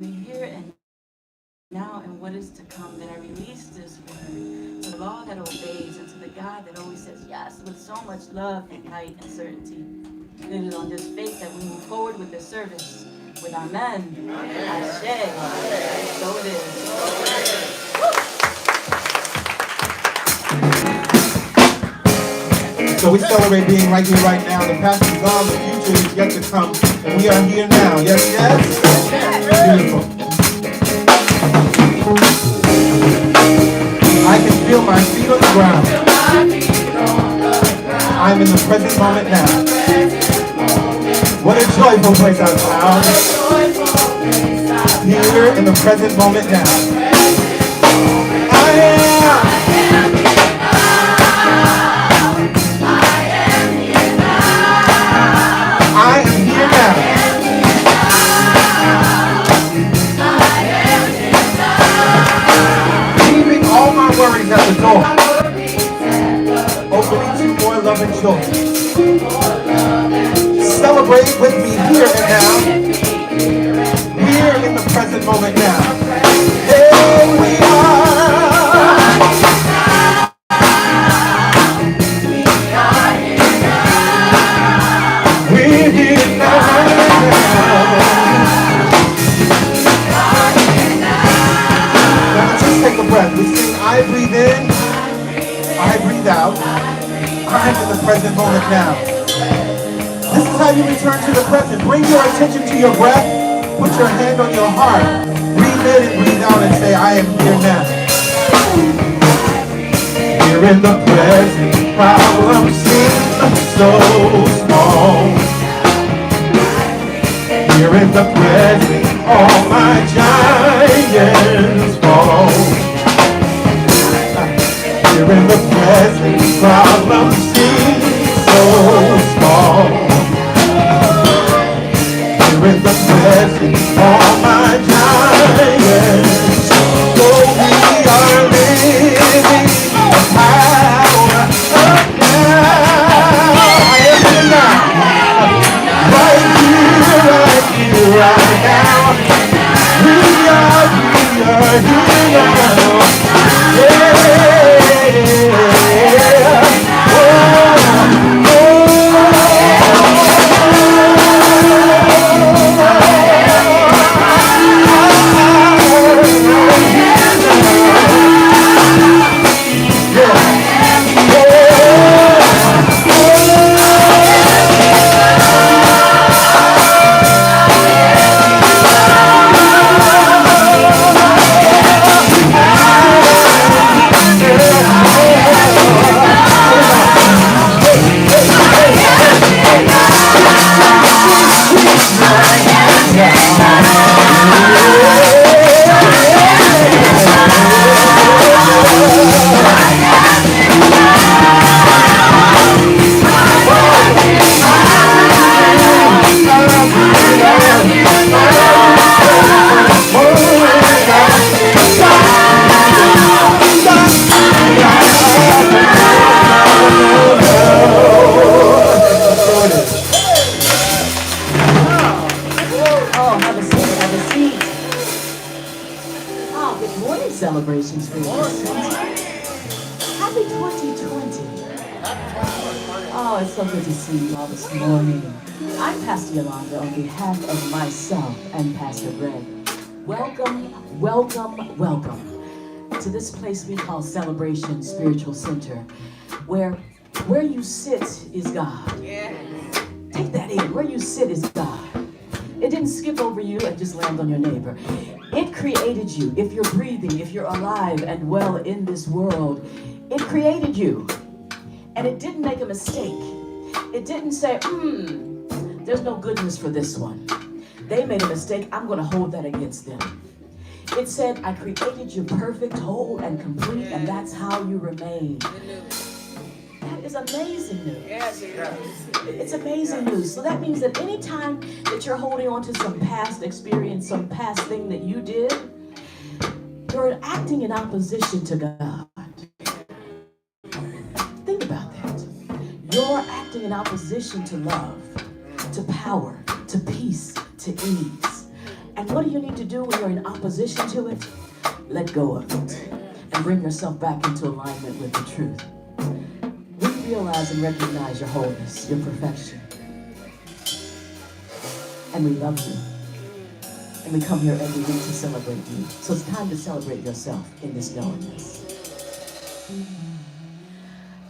me here and now and what is to come, that I release this word to the law that obeys and to the God that always says yes with so much love and light and certainty. It is on this faith that we move forward with this service. With amen. Ashe. So it is. So we celebrate being right here, right now. The past is gone, the future is yet to come, and we are here now. Yes, yes? Beautiful. I can feel my feet on the ground. I'm in the present moment now. What a joyful place I found. Here in the present moment now. I am here now. Leaving all my worries at the door. Opening to more love and joy. Celebrate with me here and now. We're in the present moment now. Here we are. We're here now. Now just take a breath. We sing, I breathe in, I breathe out. I'm in the present moment now. This is how you return to the present. Bring your attention to your breath. Put your hand on your heart. Breathe in and breathe out and say, I am here now. Here in the present, problems seem so small. Here in the present, all my giants fall. Here in the present, problems seem so small. Here in the present, all my giants. So we are living the power of now. I am here now. Right here, right now. We are here now. Yeah. Celebrations for you. Happy 2020. Oh, it's so good to see you all this morning. I'm Pastor Yolanda on behalf of myself and Pastor Greg. Welcome, welcome, welcome to this place we call Celebration Spiritual Center, where you sit is God. Take that in. Where you sit is God. It didn't skip over you and just land on your neighbor. It created you. If you're breathing, if you're alive and well in this world, it created you. And it didn't make a mistake. It didn't say, there's no goodness for this one. They made a mistake. I'm going to hold that against them. It said, I created you perfect, whole, and complete, and that's how you remain. That is amazing news. It's amazing news. So that means that anytime that you're holding on to some past experience, some past thing that you did, you're acting in opposition to God. Think about that. You're acting in opposition to love, to power, to peace, to ease. And what do you need to do when you're in opposition to it? Let go of it and bring yourself back into alignment with the truth. We realize and recognize your wholeness, your perfection. And we love you. And we come here every week to celebrate you. So it's time to celebrate yourself in this knowingness.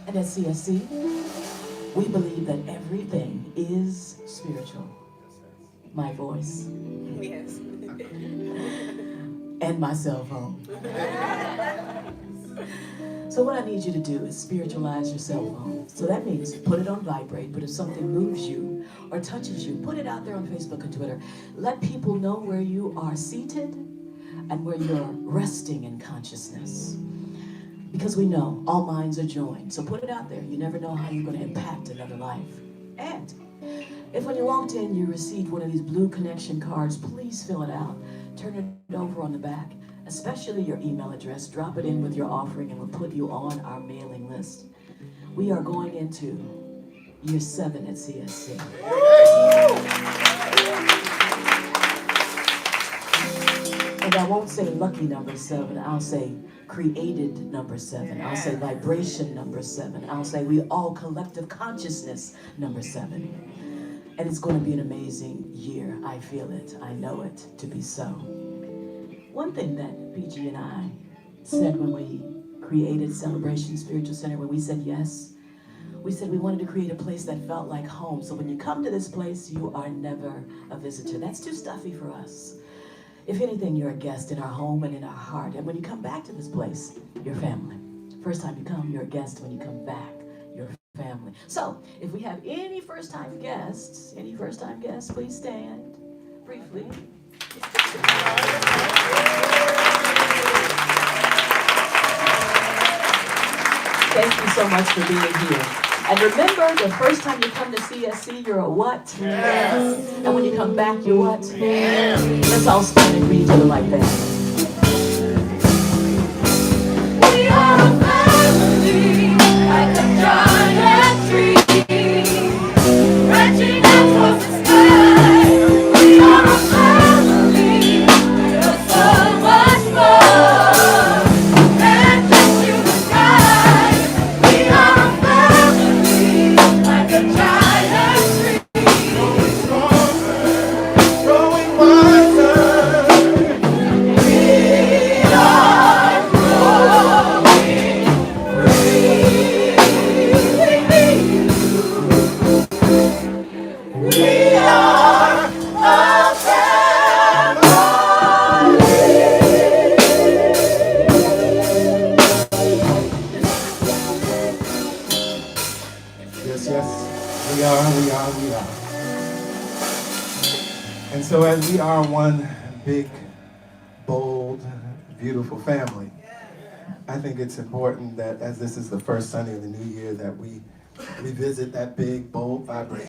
And at CSC, we believe that everything is spiritual. My voice. Yes. And my cell phone. So what I need you to do is spiritualize your cell phone. So that means put it on vibrate, but if something moves you or touches you, put it out there on Facebook and Twitter. Let people know where you are seated and where you're resting in consciousness. Because we know all minds are joined. So put it out there. You never know how you're going to impact another life. And if when you walked in, you received one of these blue connection cards, please fill it out. Turn it over on the back, especially your email address. Drop it in with your offering and we'll put you on our mailing list. We are going into year 7 at CSC. And I won't say lucky number 7, I'll say created number 7. I'll say vibration number 7. I'll say we all collective consciousness number 7. And it's going to be an amazing year. I feel it. I know it to be so. One thing that PG and I said when we created Celebration Spiritual Center, when we said yes, we said we wanted to create a place that felt like home. So when you come to this place, you are never a visitor. That's too stuffy for us. If anything, you're a guest in our home and in our heart. And when you come back to this place, you're family. First time you come, you're a guest. When you come back, you're family. So if we have any first-time guests, please stand briefly. Thank you so much for being here. And remember, the first time you come to CSC, you're a what? Yes. And when you come back, you're what? Yes. Let's all stand and greet each other like that. We are a family, like a giant tree, reaching out towards the sky. We are a family, we're so much more than just human kind. We are a family, like a giant tree, growing stronger, growing wiser. We are growing free. We are a family. Yes, we are. And so as we are one big, bold, beautiful family, I think it's important that as this is the first Sunday of the new year that we revisit that big, bold vibration.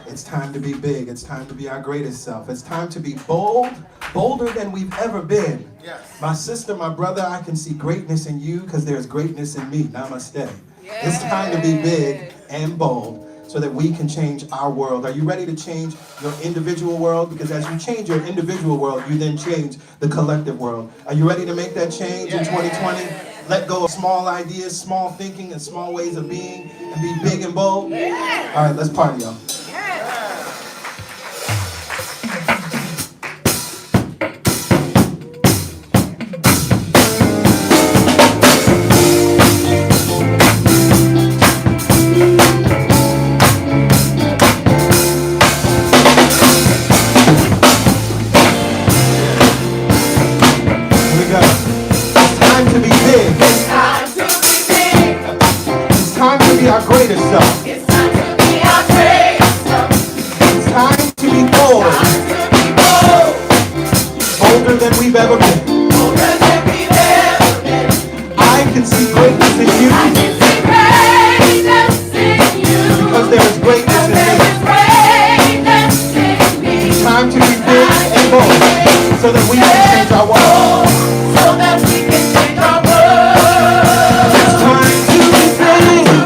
It's time to be big. It's time to be our greatest self. It's time to be bold, bolder than we've ever been. Yes. My sister, my brother, I can see greatness in you because there's greatness in me. Namaste. Yes. It's time to be big and bold so that we can change our world. Are you ready to change your individual world? Because as you change your individual world, you then change the collective world. Are you ready to make that change in 2020? Let go of small ideas, small thinking, and small ways of being, and be big and bold? All right, let's party, y'all. Our greatest self. It's time to be our greatest self. It's time to be bold. Bolder than we've ever been. Bolder than we've ever been. I can see greatness in you. I can see greatness in you. Because there is greatness in me. Greatness in me. It's time to be big and bold so that we can change our world. So that we can change our world. It's time to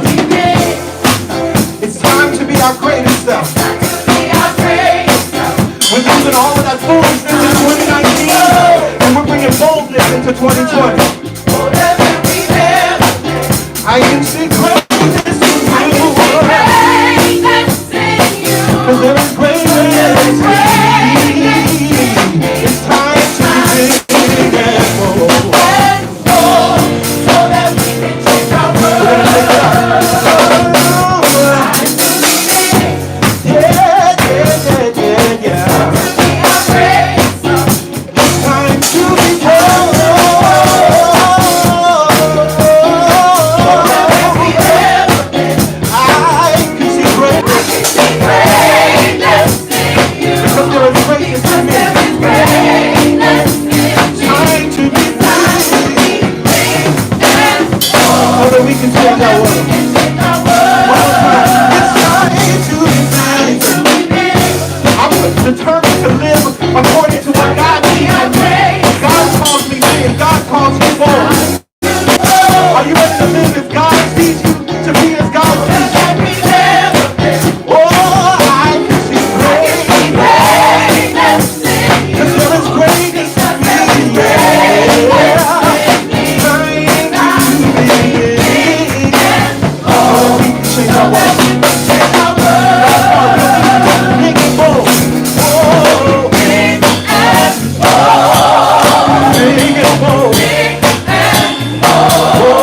be big. It's time to be our greatest self. It's time to be our greatest self. We're losing all of that foolishness. for 2020. I can see greatness in you. Cause there is greatness in me. It's time to be big and bold. So that we can change our world. We can change our world. I'm determined to live according to what God needs. God calls me big. God calls me bold. Are you ready to live as God sees you? To be as God sees you? Oh, I can see greatness. Cause there is greatness in me. Change our world. Big and bold. Oh, big and bold. Big and bold.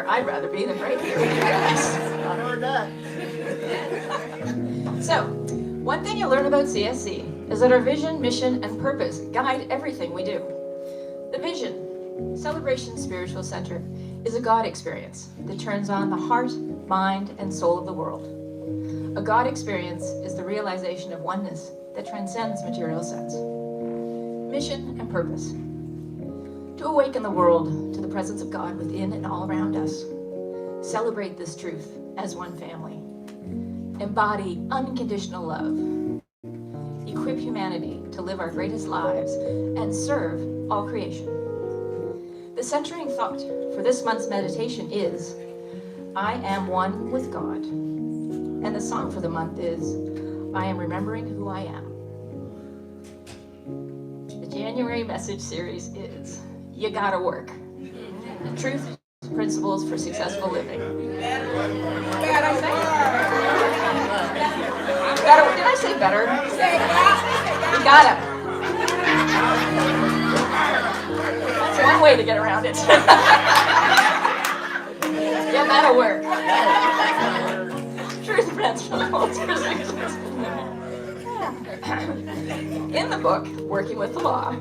I'd rather be than right here with you guys. I heard that. So, one thing you'll learn about CSC is that our vision, mission, and purpose guide everything we do. The vision, Celebration Spiritual Center, is a God experience that turns on the heart, mind, and soul of the world. A God experience is the realization of oneness that transcends material sense. mission and purpose. To awaken the world to the presence of God within and all around us. Celebrate this truth as one family. Embody unconditional love. Equip humanity to live our greatest lives and serve all creation. The centering thought for this month's meditation is, I am one with God. And the song for the month is, I am remembering who I am. The January message series is, you gotta work. Truth, principles for successful living. Did I say better? You gotta. That's one way to get around it. You gotta work. Truth, principles for successful living. In the book, Working with the Law,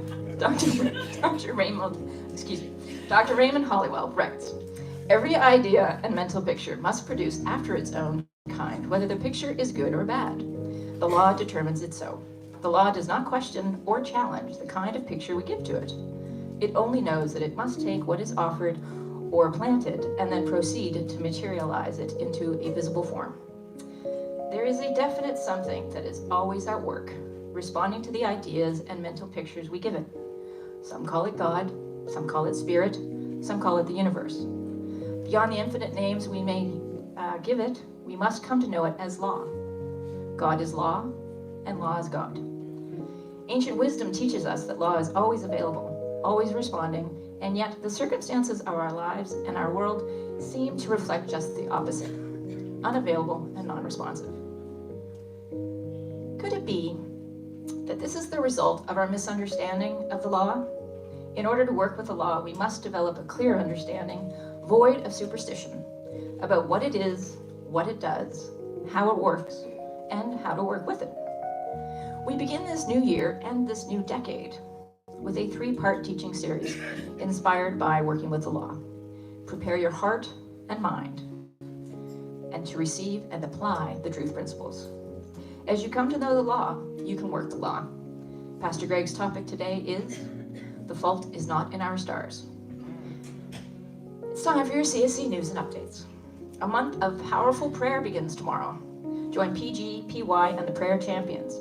Dr. Raymond Hollywell writes, every idea and mental picture must produce after its own kind, whether the picture is good or bad. The law determines it so. The law does not question or challenge the kind of picture we give to it. It only knows that it must take what is offered or planted and then proceed to materialize it into a visible form. There is a definite something that is always at work, responding to the ideas and mental pictures we give it. Some call it God, some call it spirit, some call it the universe. Beyond the infinite names we may give it, we must come to know it as law. God is law, and law is God. Ancient wisdom teaches us that law is always available, always responding, and yet the circumstances of our lives and our world seem to reflect just the opposite, unavailable and non-responsive. Could it be that this is the result of our misunderstanding of the law? In order to work with the law, we must develop a clear understanding, void of superstition, about what it is, what it does, how it works, and how to work with it. We begin this new year and this new decade with a 3-part teaching series inspired by working with the law. Prepare your heart and mind, and to receive and apply the truth principles. As you come to know the law, you can work the law. Pastor Greg's topic today is, the fault is not in our stars. It's time for your CSC news and updates. A month of powerful prayer begins tomorrow. Join PG, PY, and the Prayer Champions,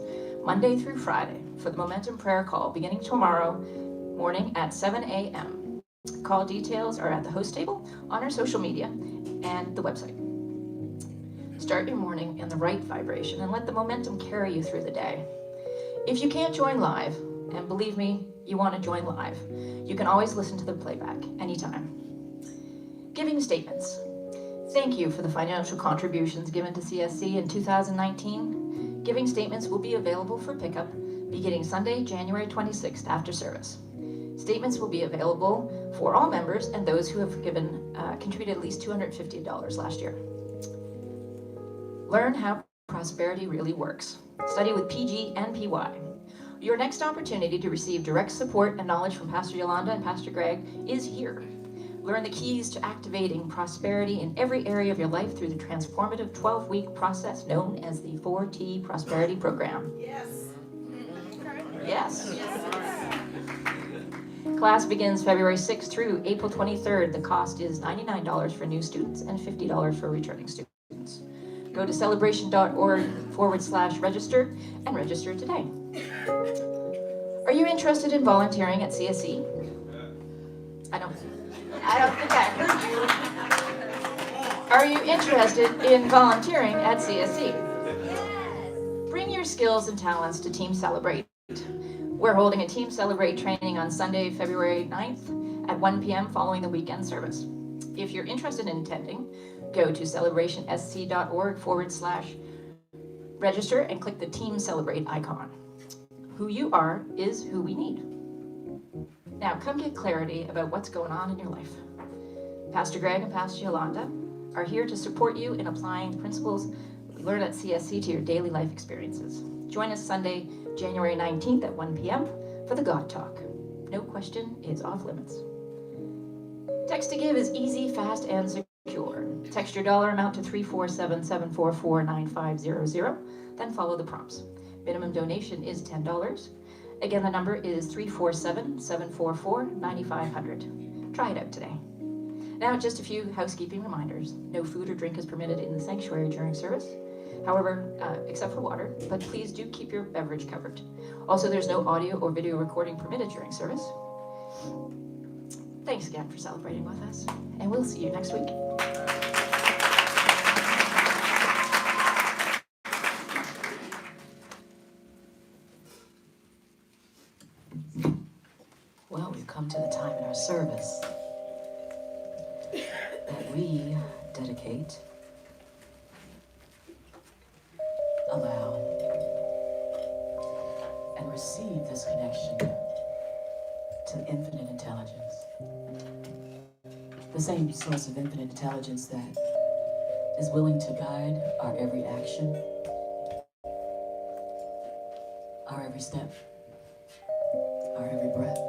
Monday through Friday, for the Momentum Prayer Call beginning tomorrow morning at 7 a.m. Call details are at the host table, on our social media, and the website. Start your morning in the right vibration and let the momentum carry you through the day. If you can't join live, and believe me, you want to join live, you can always listen to the playback anytime. Giving statements. Thank you for the financial contributions given to CSC in 2019. Giving statements will be available for pickup beginning Sunday, January 26th after service. Statements will be available for all members and those who have contributed at least $250 last year. Learn how prosperity really works. Study with PG and PY. Your next opportunity to receive direct support and knowledge from Pastor Yolanda and Pastor Greg is here. Learn the keys to activating prosperity in every area of your life through the transformative 12-week process known as the 4T Prosperity Program. Yes. Yes. Class begins February 6th through April 23rd. The cost is $99 for new students and $50 for returning students. Go to celebration.org/register and register today. Are you interested in volunteering at CSC? I don't think I heard you. Are you interested in volunteering at CSC? Bring your skills and talents to Team Celebrate. We're holding a Team Celebrate training on Sunday, February 9th at 1 p.m. following the weekend service. If you're interested in attending, go to celebrationsc.org/register and click the Team Celebrate icon. Who you are is who we need. Now come get clarity about what's going on in your life. Pastor Greg and Pastor Yolanda are here to support you in applying the principles we learn at CSC to your daily life experiences. Join us Sunday, January 19th at 1 p.m. for the God Talk. No question is off limits. Text to give is easy, fast, and secure. Text your dollar amount to 347-744-9500, then follow the prompts. Minimum donation is $10. Again, the number is 347-744-9500. Try it out today. Now, just a few housekeeping reminders. No food or drink is permitted in the sanctuary during service. However, except for water, but please do keep your beverage covered. Also, there's no audio or video recording permitted during service. Thanks again for celebrating with us, and we'll see you next week. Well, we've come to the time in our service that we dedicate, allow, and receive this connection to infinite intelligence. The same source of infinite intelligence that is willing to guide our every action, our every step, our every breath.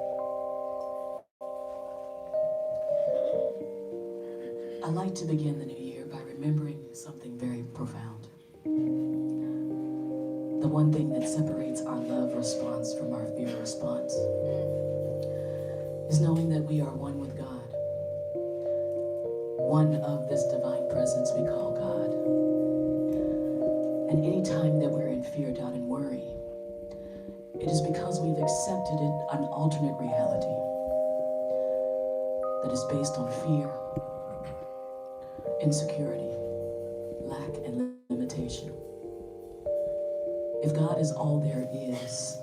I like to begin the new year by remembering something very profound. The one thing that separates our love response from our fear response is knowing that we are one with God, one of this divine presence we call God. And any time that we're in fear, doubt, and worry, it is because we've accepted an alternate reality that is based on fear, insecurity, lack, and limitation. If God is all there is,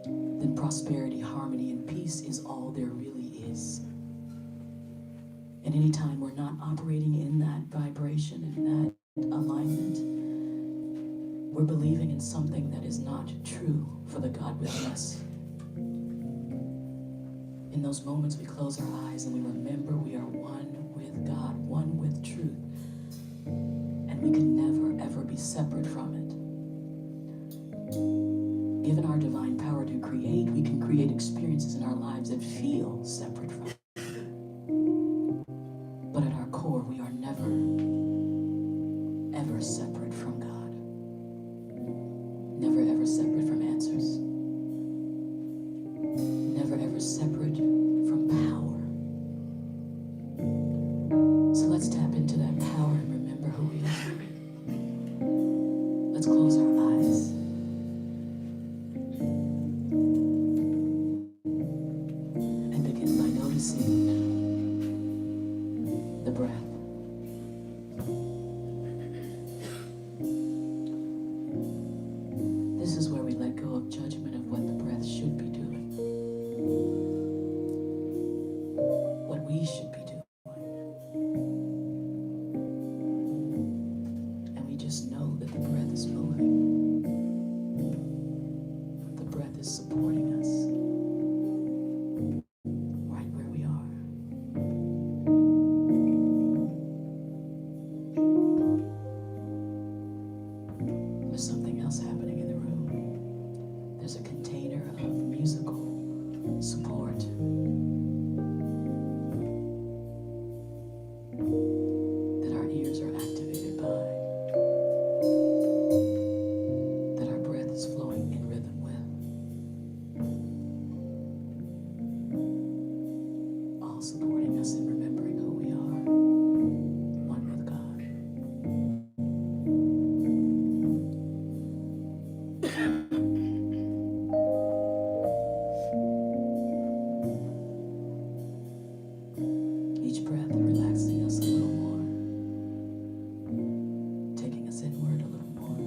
then prosperity, harmony, and peace is all there really is. And anytime we're not operating in that vibration, in that alignment, we're believing in something that is not true for the God within us. In those moments, we close our eyes and we remember we are one with God, one with truth, and we can never, ever be separate from it. Given our divine power to create, we can create experiences in our lives that feel separate from it. But at our core, we are never, ever separate from God. Never, ever separate from answers. Never, ever separate from power. So let's tap into that power and remember who we are. Let's close our eyes. And begin by noticing the breath. This is where we let go of judgment of what the breath should be doing, what we should be doing. And we just know that the breath is moving. The breath is supporting us right where we are. There's something else happening in the room. There's a container of musical support that our ears are activated by, that our breath is flowing in rhythm with, all supporting us in remembering who we are, one with God. Each breath relaxing us a little more, taking us inward a little more.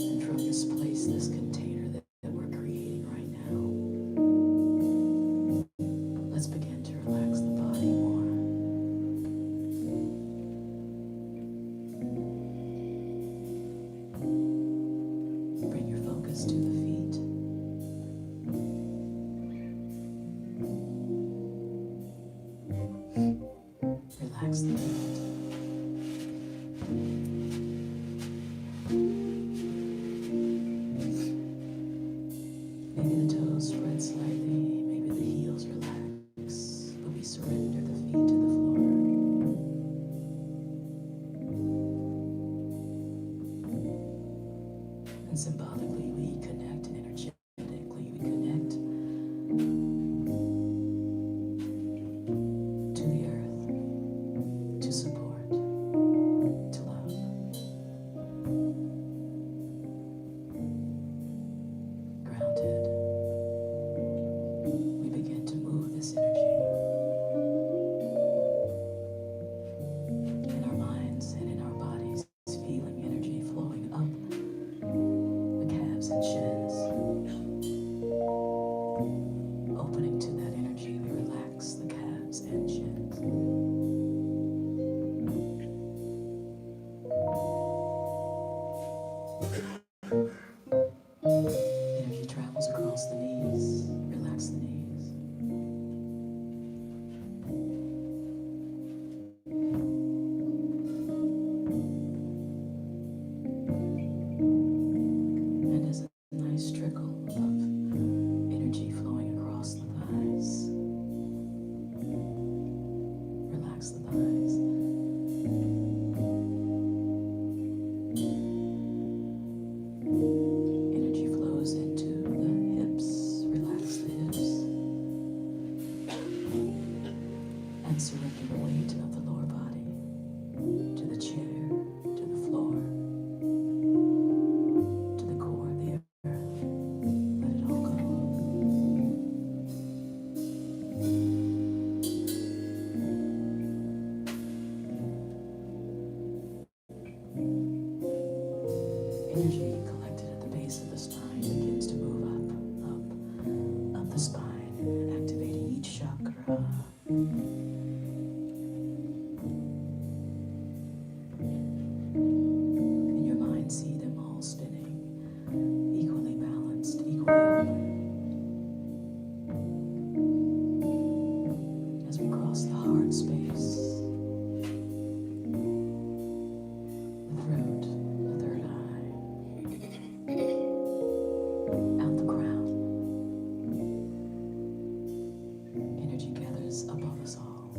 And from this place, this container that we're creating right now, let's begin to relax the body more. Bring your focus to the feet. Relax the feet. Maybe the toes spread slightly, maybe the heels In your mind, see them all spinning, equally balanced, equally open. As we cross the heart space, the throat, the third eye, out the crown, energy gathers above us all.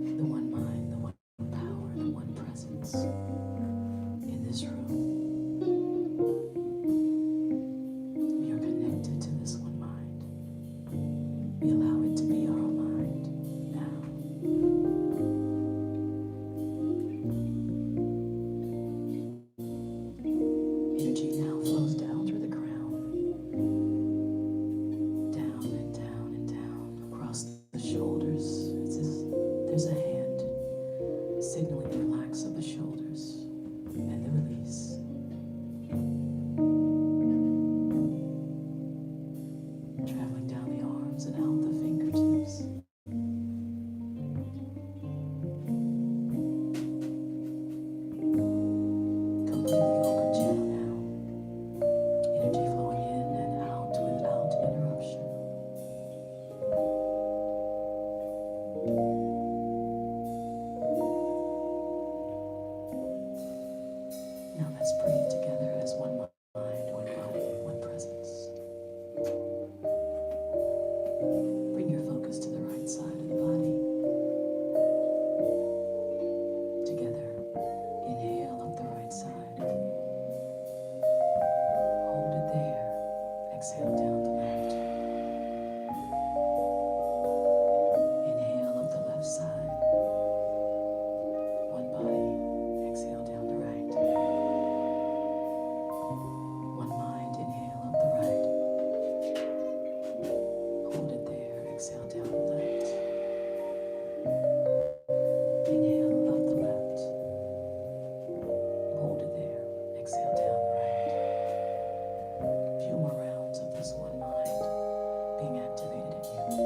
The one mind, the one power, the one presence in this room. We are connected to this one mind. We allow it to be our mind now. Energy now flows down through the crown, down and down and down, across the shoulders. It's as there's a hand signaling the relax of the shoulders and the release. Traveling down the arms and out the fingertips. Completely open channel now. Energy flowing in and out without interruption. Now let's breathe together as one mind, one body, one presence. Bring your focus to the right side of the body. Together, inhale up the right side. Hold it there. Exhale down the left. Inhale up the left side. One body. Exhale down the right. One mind. Inhale up the right. Hold it there. Exhale down the left. Inhale up the left. Hold it there. Exhale down the right. Few more rounds of this one mind being activated in you.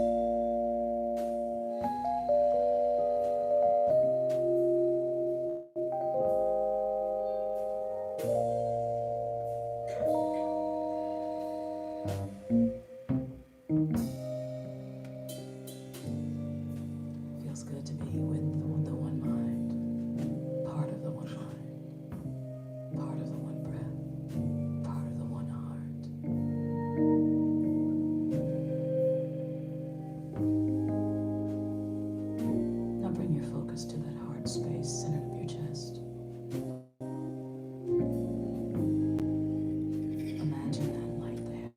Feels good to be with the one mind, part of the one mind, part of the one breath, part of the one heart. Now bring your focus to that heart space centered of your chest. Imagine that light there.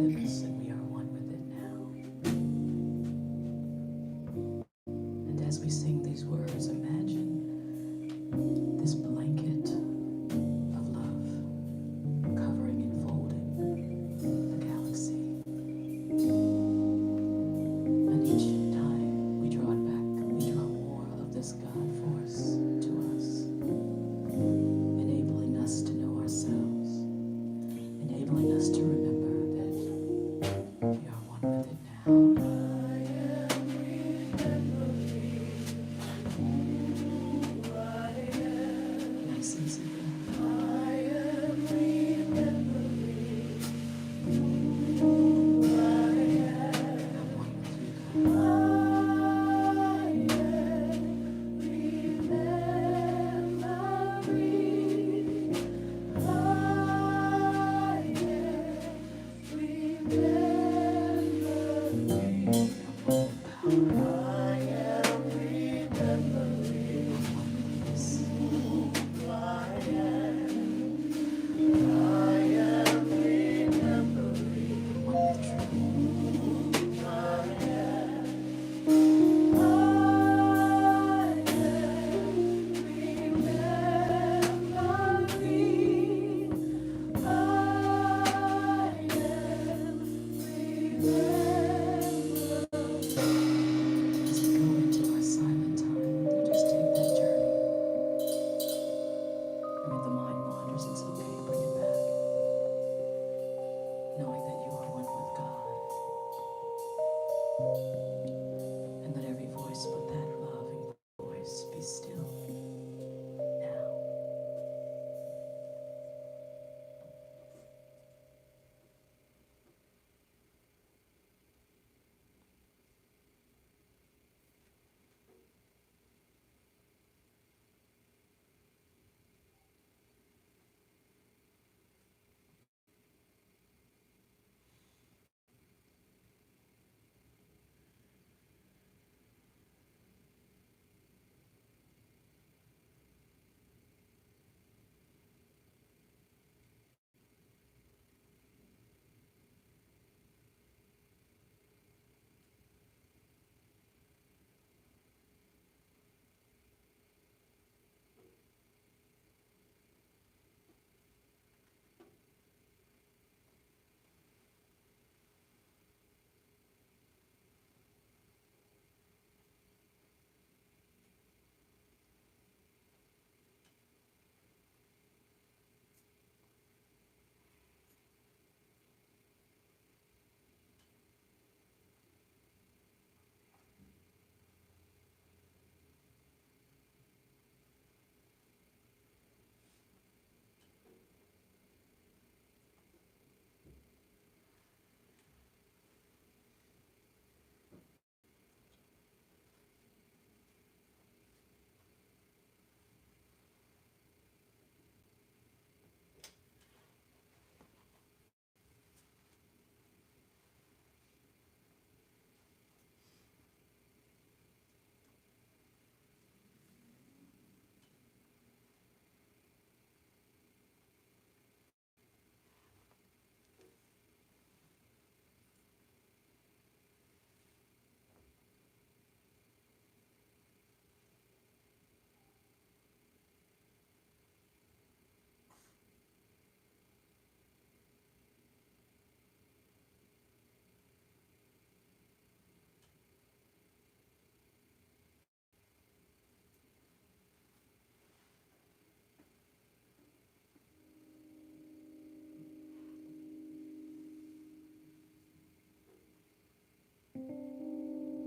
lips, and we are one with it now. And as we sing these words, imagine this blanket of love covering, enfolding the galaxy. And each time we draw it back, we draw more of this God force to us, enabling us to know ourselves, enabling us to remember that we are one with it now. Nice and simple. I'm one with you, God. As we go into our silent time, you just take that journey. And if the mind wanders, it's okay, bring it back. Knowing that you are one with God. And let every voice but that loving voice be still now.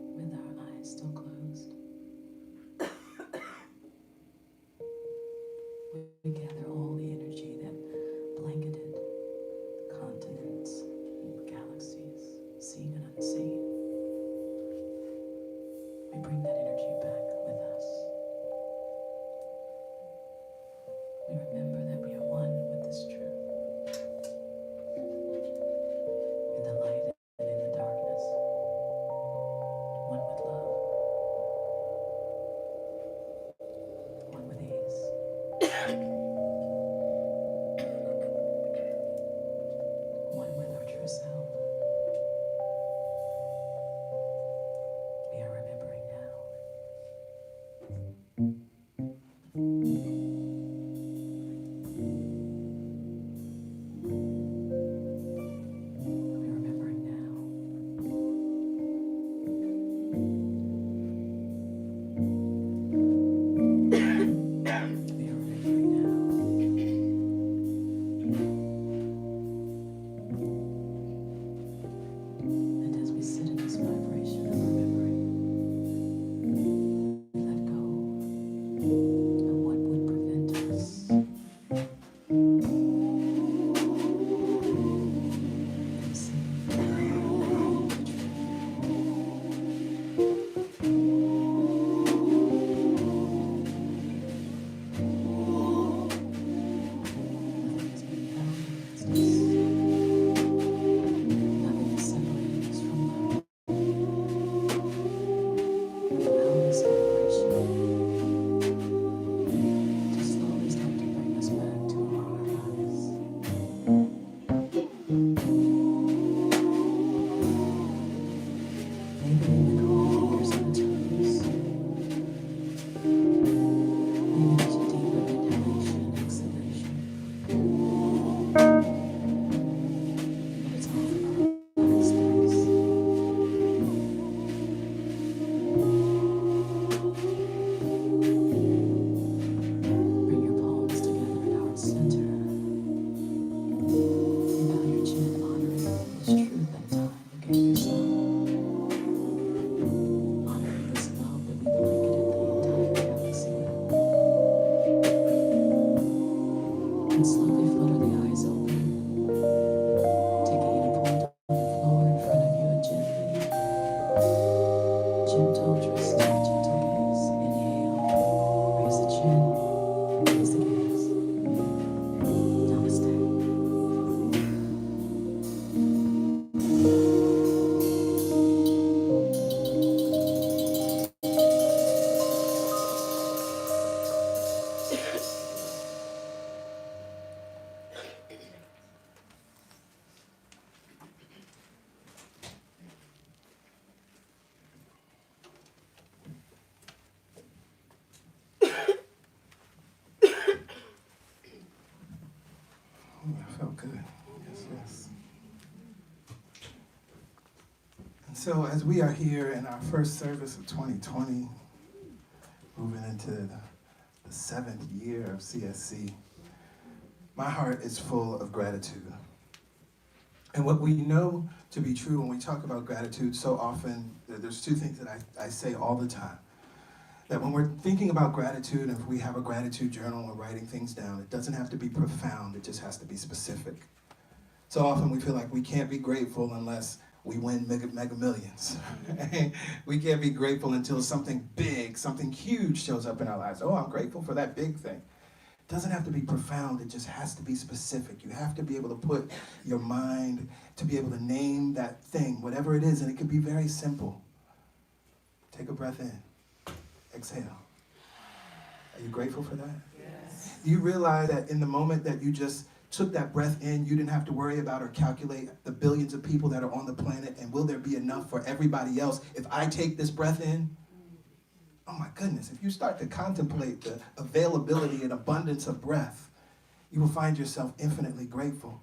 With our eyes still closed, we gather all the energy that blanketed continents, galaxies, seen and unseen. We bring that energy back with us. We remember that we are one with this truth. In the light and in the darkness, one with love, one with ease, one with our true self. good. Yes, yes. And so as we are here in our first service of 2020, moving into the 7th year of CSC, my heart is full of gratitude. And what we know to be true when we talk about gratitude so often, there's two things that I say all the time. That when we're thinking about gratitude, and if we have a gratitude journal and we're writing things down, it doesn't have to be profound, it just has to be specific. So often we feel like we can't be grateful unless we win mega millions. We can't be grateful until something big, something huge shows up in our lives. Oh, I'm grateful for that big thing. It doesn't have to be profound, it just has to be specific. You have to be able to put your mind to be able to name that thing, whatever it is, and it can be very simple. Take a breath in. Exhale. Are you grateful for that? Yes. Do you realize that in the moment that you just took that breath in, you didn't have to worry about or calculate the billions of people that are on the planet, and will there be enough for everybody else if I take this breath in? Oh my goodness, if you start to contemplate the availability and abundance of breath, you will find yourself infinitely grateful.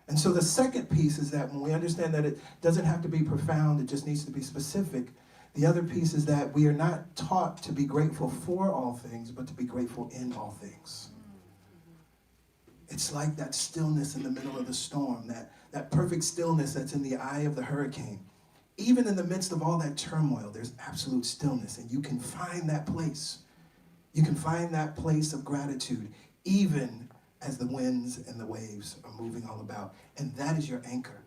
And so the second piece is that when we understand that it doesn't have to be profound, it just needs to be specific. The other piece is that we are not taught to be grateful for all things, but to be grateful in all things. It's like that stillness in the middle of the storm, that perfect stillness that's in the eye of the hurricane. Even in the midst of all that turmoil, there's absolute stillness, and you can find that place. You can find that place of gratitude, even as the winds and the waves are moving all about. And that is your anchor.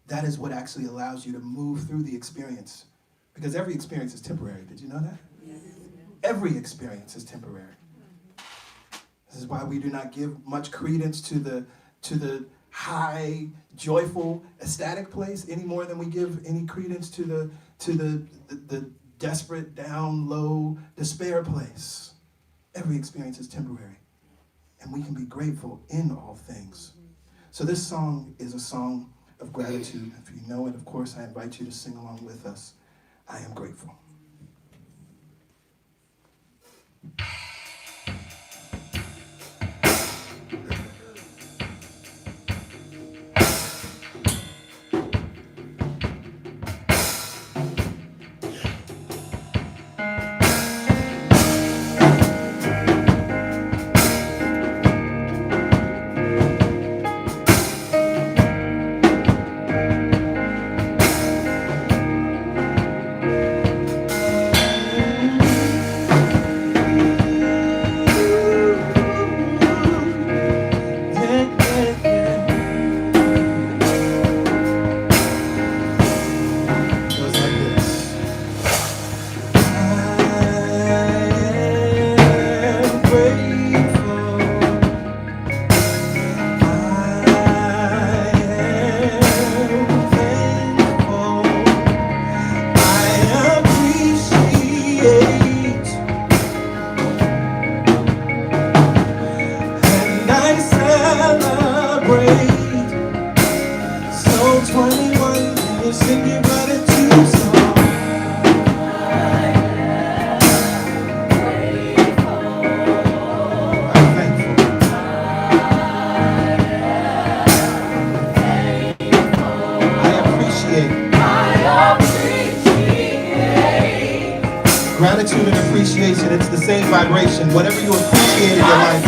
That is what actually allows you to move through the experience. Because every experience is temporary. Did you know that? Yes. Every experience is temporary. This is why we do not give much credence to the high, joyful, ecstatic place any more than we give any credence to the desperate, down, low, despair place. Every experience is temporary. And we can be grateful in all things. So this song is a song of gratitude. If you know it, of course, I invite you to sing along with us. I am grateful. Gratitude and appreciation, it's the same vibration. Whatever you appreciate in your life,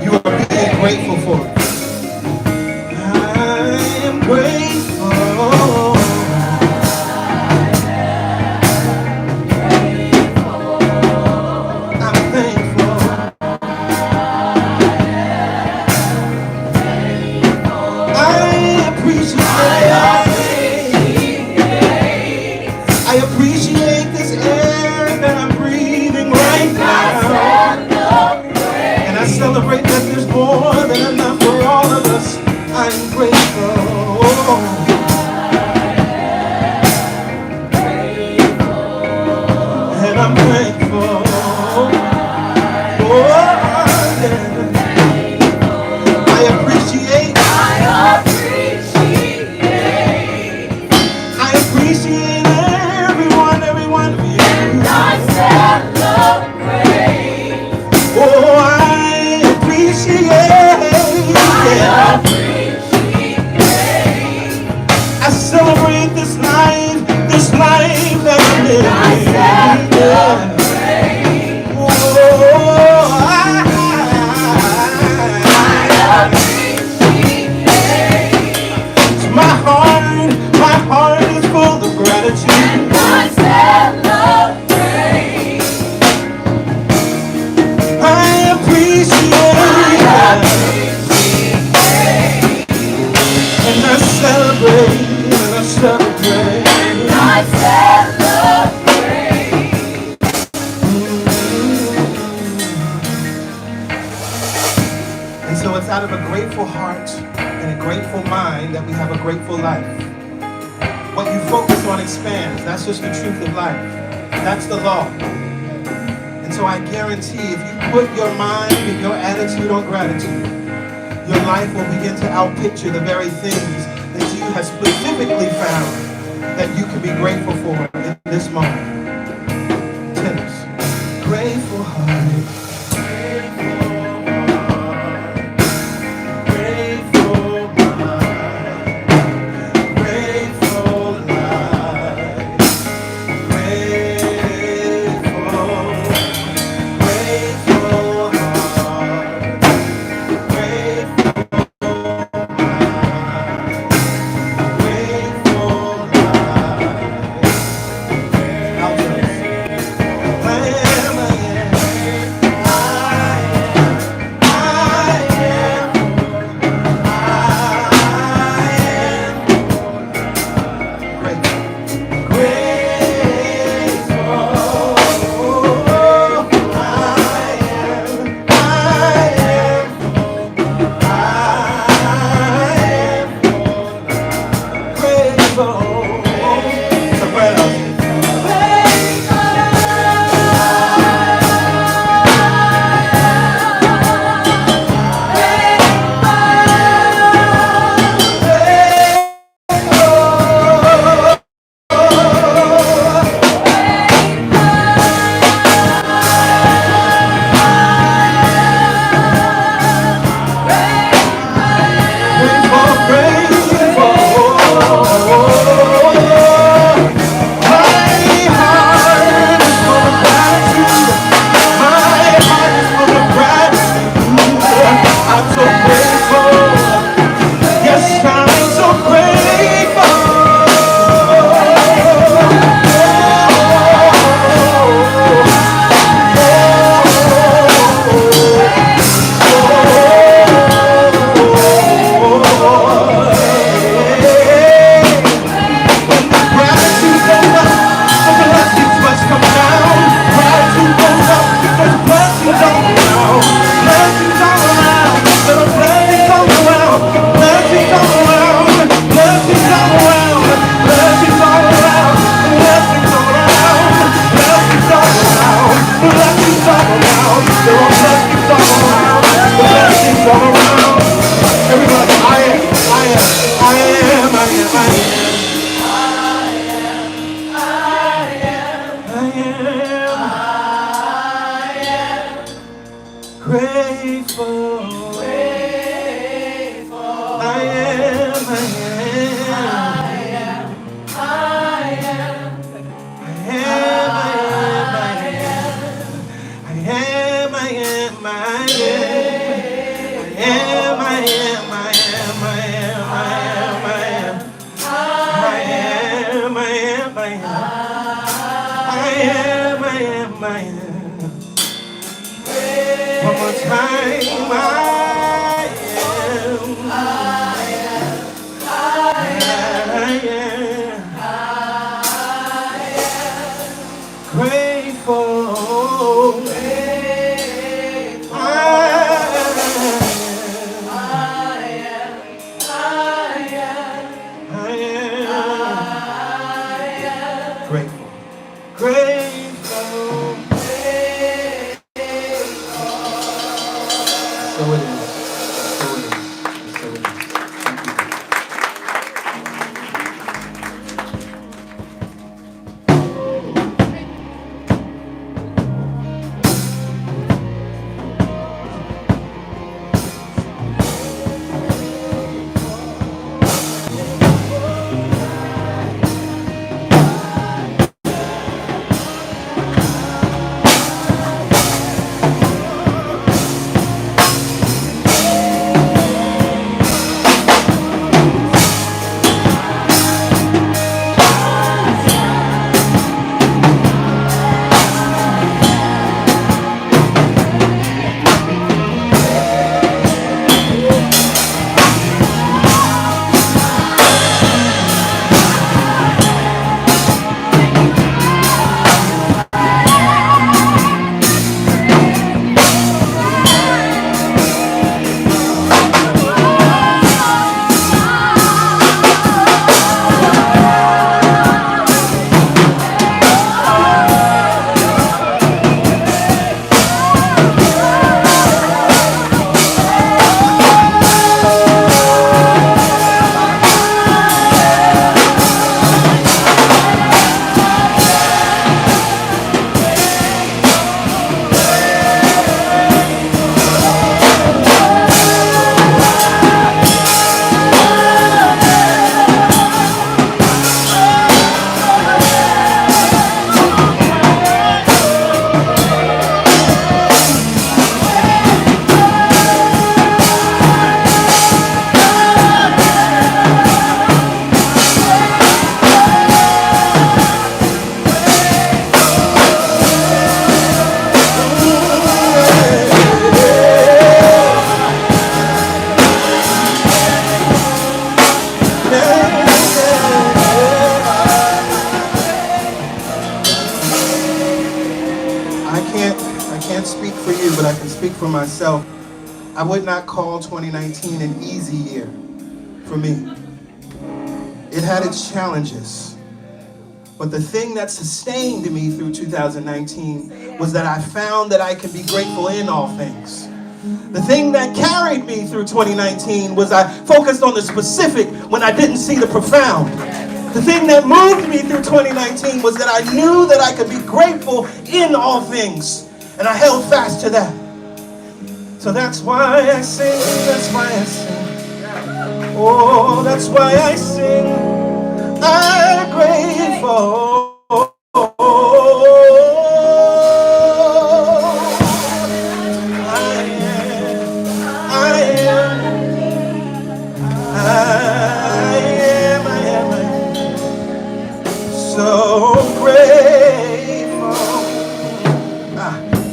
you are being grateful for. I am grateful. I'm thankful. I appreciate this air that I'm breathing right now. And I celebrate that there's more than enough for grateful life. What you focus on expands. That's just the truth of life. That's the law. And so I guarantee if you put your mind and your attitude on gratitude, your life will begin to outpicture the very things that you have specifically found that you can be grateful for in this moment. Tennis. Grateful heart. So it is. speak for myself. I would not call 2019 an easy year for me. It had its challenges. But the thing that sustained me through 2019 was that I found that I can be grateful in all things. The thing that carried me through 2019 was I focused on the specific when I didn't see the profound. The thing that moved me through 2019 was that I knew that I could be grateful in all things. And I held fast to that. So that's why I sing, that's why I sing. Oh, that's why I sing. I'm grateful. So grateful.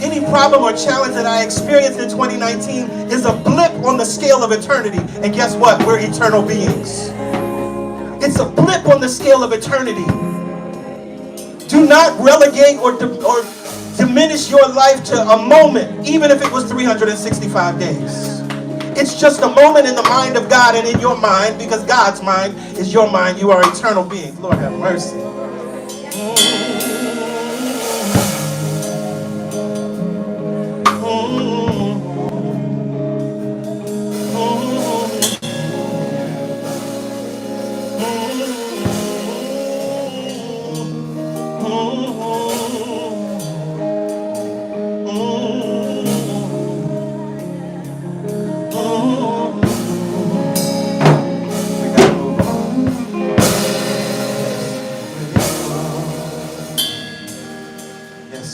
Any problem or challenge that I experienced in 2019 is a blip on the scale of eternity. And guess what? We're eternal beings. It's a blip on the scale of eternity. Do not relegate or diminish your life to a moment, even if it was 365 days. It's just a moment in the mind of God and in your mind, because God's mind is your mind. You are eternal beings. Lord have mercy.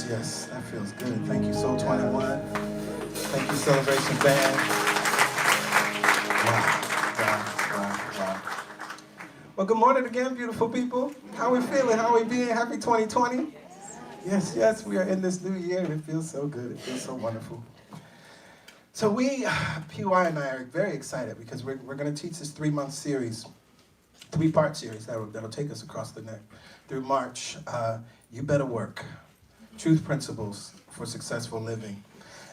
Yes, that feels good. Thank you, Soul 21. Thank you, Celebration Band. Wow. Well, good morning again, beautiful people. How are we feeling? How are we being? Happy 2020? Yes, we are in this new year, and it feels so good. It feels so wonderful. So PY and I are very excited because we're going to teach this 3-month series, 3-part series that'll take us across the neck through March. You Better Work. Truth Principles for Successful Living.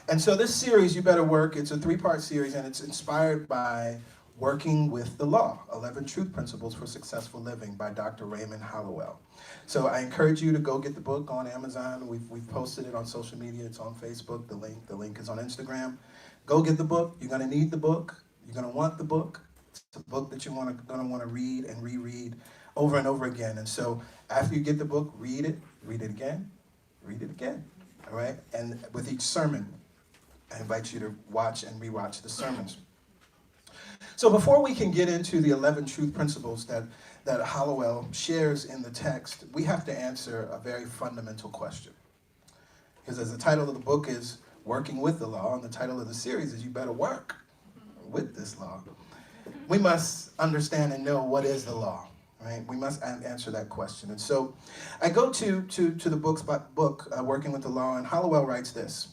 And so this series, You Better Work, it's a 3-part series, and it's inspired by Working with the Law, 11 Truth Principles for Successful Living by Dr. Raymond Hollowell. So I encourage you to go get the book on Amazon. We've posted it on social media. It's on Facebook. The link is on Instagram. Go get the book. You're going to need the book. You're going to want the book. It's a book that you're going to want to read and reread over and over again. And so after you get the book, read it again. Read it again, all right? And with each sermon, I invite you to watch and rewatch the sermons. So before we can get into the 11 truth principles that Hollowell shares in the text, we have to answer a very fundamental question. Because as the title of the book is Working with the Law, and the title of the series is You Better Work with this law, we must understand and know what is the law. Right? We must answer that question. And so I go to the book, Working with the Law, and Hollowell writes this.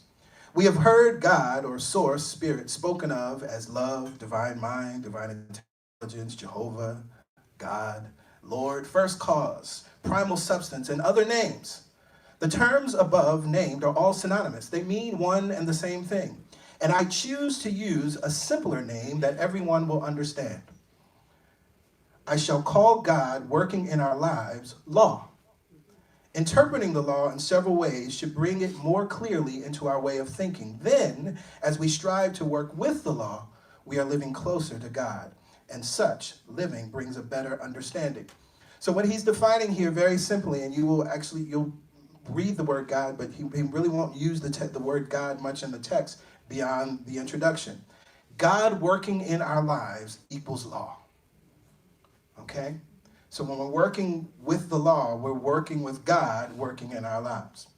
We have heard God, or source, spirit, spoken of as love, divine mind, divine intelligence, Jehovah, God, Lord, first cause, primal substance, and other names. The terms above named are all synonymous. They mean one and the same thing. And I choose to use a simpler name that everyone will understand. I shall call God working in our lives law. Interpreting the law in several ways should bring it more clearly into our way of thinking. Then, as we strive to work with the law, we are living closer to God. And such living brings a better understanding. So what he's defining here very simply, and you'll read the word God, but he really won't use the word God much in the text beyond the introduction. God working in our lives equals law. Okay? So when we're working with the law, we're working with God working in our lives.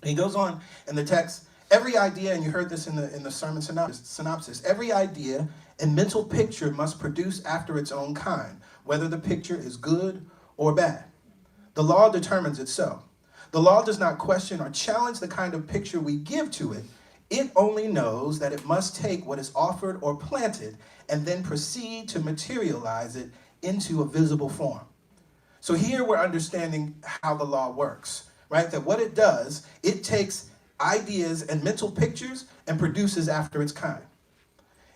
And he goes on in the text, every idea, and you heard this in the sermon synopsis, every idea and mental picture must produce after its own kind, whether the picture is good or bad. The law determines it so. The law does not question or challenge the kind of picture we give to it. It only knows that it must take what is offered or planted and then proceed to materialize it into a visible form. So here we're understanding how the law works, right? That what it does, it takes ideas and mental pictures and produces after its kind.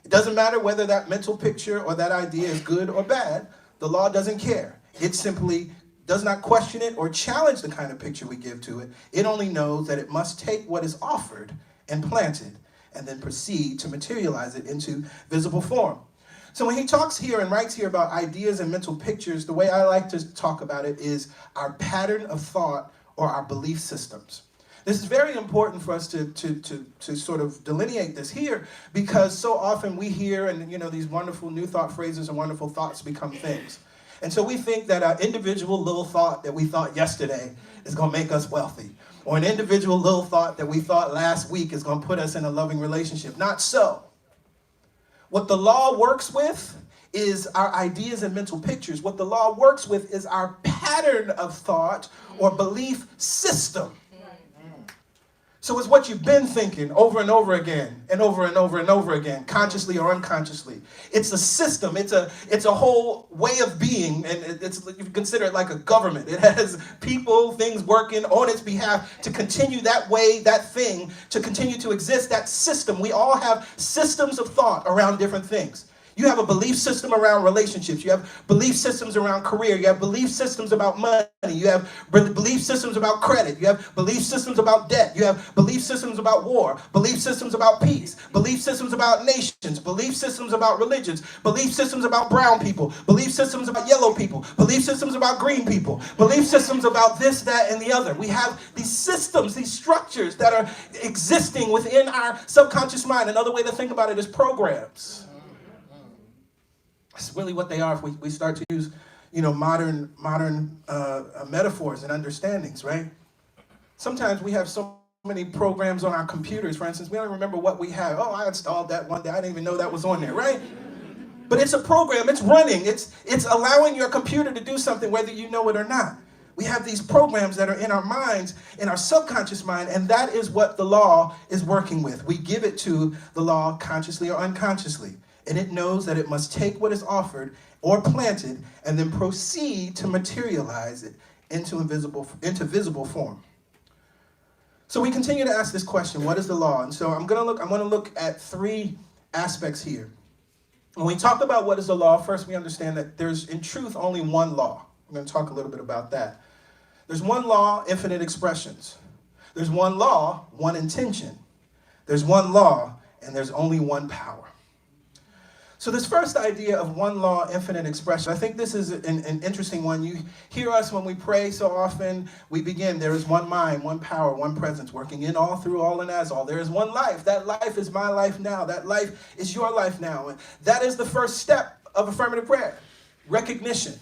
It doesn't matter whether that mental picture or that idea is good or bad. The law doesn't care. It simply does not question it or challenge the kind of picture we give to it. It only knows that it must take what is offered and planted and then proceed to materialize it into visible form. So when he talks here and writes here about ideas and mental pictures, the way I like to talk about it is our pattern of thought or our belief systems. This is very important for us to sort of delineate this here, because so often we hear and these wonderful new thought phrases and wonderful thoughts become things. And so we think that our individual little thought that we thought yesterday is going to make us wealthy. Or an individual little thought that we thought last week is going to put us in a loving relationship. Not so. What the law works with is our ideas and mental pictures. What the law works with is our pattern of thought or belief system. So it's what you've been thinking over and over again and over and over and over again, consciously or unconsciously. It's a system. It's a whole way of being, and you can consider it like a government. It has people, things working on its behalf to continue that way, that thing, to continue to exist, that system. We all have systems of thought around different things. You have a belief system around relationships. You have belief systems around career. You have belief systems about money. You have belief systems about credit. You have belief systems about debt. You have belief systems about war. Belief systems about peace. Belief systems about nations. Belief systems about religions. Belief systems about brown people. Belief systems about yellow people. Belief systems about green people. Belief systems about this, that, and the other. We have these systems, these structures that are existing within our subconscious mind. Another way to think about it is programs. That's really what they are if we start to use, modern metaphors and understandings, right? Sometimes we have so many programs on our computers, for instance, we don't remember what we have. Oh, I installed that one day. I didn't even know that was on there, right? But it's a program. It's running. It's allowing your computer to do something whether you know it or not. We have these programs that are in our minds, in our subconscious mind, and that is what the law is working with. We give it to the law consciously or unconsciously. And it knows that it must take what is offered or planted and then proceed to materialize it into visible form. So we continue to ask this question, what is the law? And so I want to look at three aspects here. When we talk about what is the law, first we understand that there's in truth only one law. I'm going to talk a little bit about that. There's one law, infinite expressions. There's one law, one intention. There's one law, and there's only one power. So this first idea of one law, infinite expression, I think this is an interesting one. You hear us when we pray so often, we begin, there is one mind, one power, one presence, working in all, through all, and as all. There is one life. That life is my life now. That life is your life now. And that is the first step of affirmative prayer, recognition.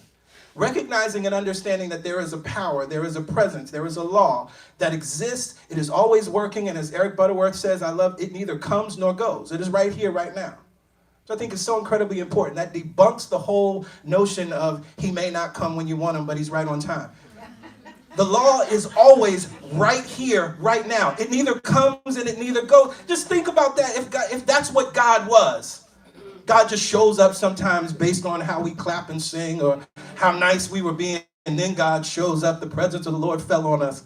Recognizing and understanding that there is a power, there is a presence, there is a law that exists. It is always working, and as Eric Butterworth says, I love it, neither comes nor goes. It is right here, right now. So I think it's so incredibly important. That debunks the whole notion of he may not come when you want him, but he's right on time. The law is always right here, right now. It neither comes and it neither goes. Just think about that. If that's what God was, God just shows up sometimes based on how we clap and sing or how nice we were being, and then God shows up. The presence of the Lord fell on us.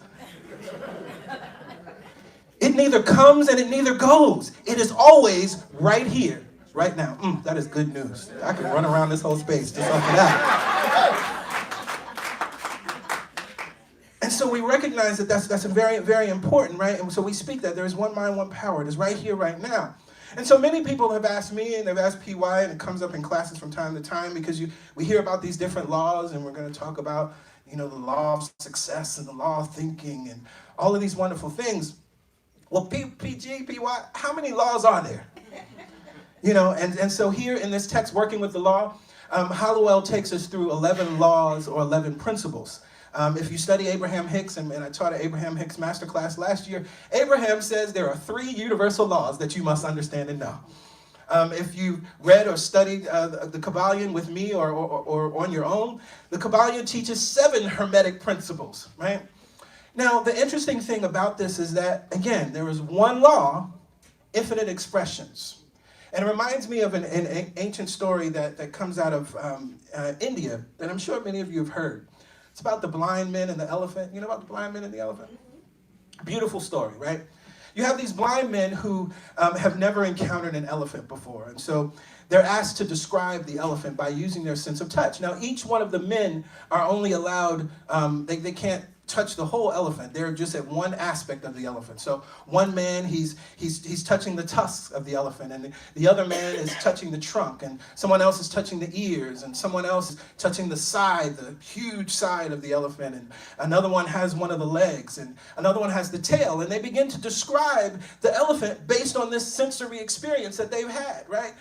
It neither comes and it neither goes. It is always right here. Right now, that is good news. I could run around this whole space just off of that. And so we recognize that that's very, very important, right? And so we speak that there is one mind, one power. It is right here, right now. And so many people have asked me, and they've asked PY, and it comes up in classes from time to time, because we hear about these different laws, and we're going to talk about, the law of success and the law of thinking and all of these wonderful things. Well, PG, PY, how many laws are there? And so here in this text, working with the law, Hallowell takes us through 11 laws or 11 principles. If you study Abraham Hicks, and I taught an Abraham Hicks masterclass last year, Abraham says there are 3 universal laws that you must understand and know. If you read or studied the Kabbalion with me or on your own, the Kabbalion teaches 7 hermetic principles, right? Now, the interesting thing about this is that, again, there is one law, infinite expressions. And it reminds me of an ancient story that comes out of India that I'm sure many of you have heard. It's about the blind men and the elephant. You know about the blind men and the elephant? Beautiful story, right? you have these blind men who have never encountered an elephant before. And so they're asked to describe the elephant by using their sense of touch. Now, each one of the men are only allowed, they can't touch the whole elephant. They're just at one aspect of the elephant. So one man, he's touching the tusks of the elephant, and the other man is touching the trunk, and someone else is touching the ears, and someone else is touching the side, the huge side of the elephant, and another one has one of the legs, and another one has the tail, and they begin to describe the elephant based on this sensory experience that they've had, right?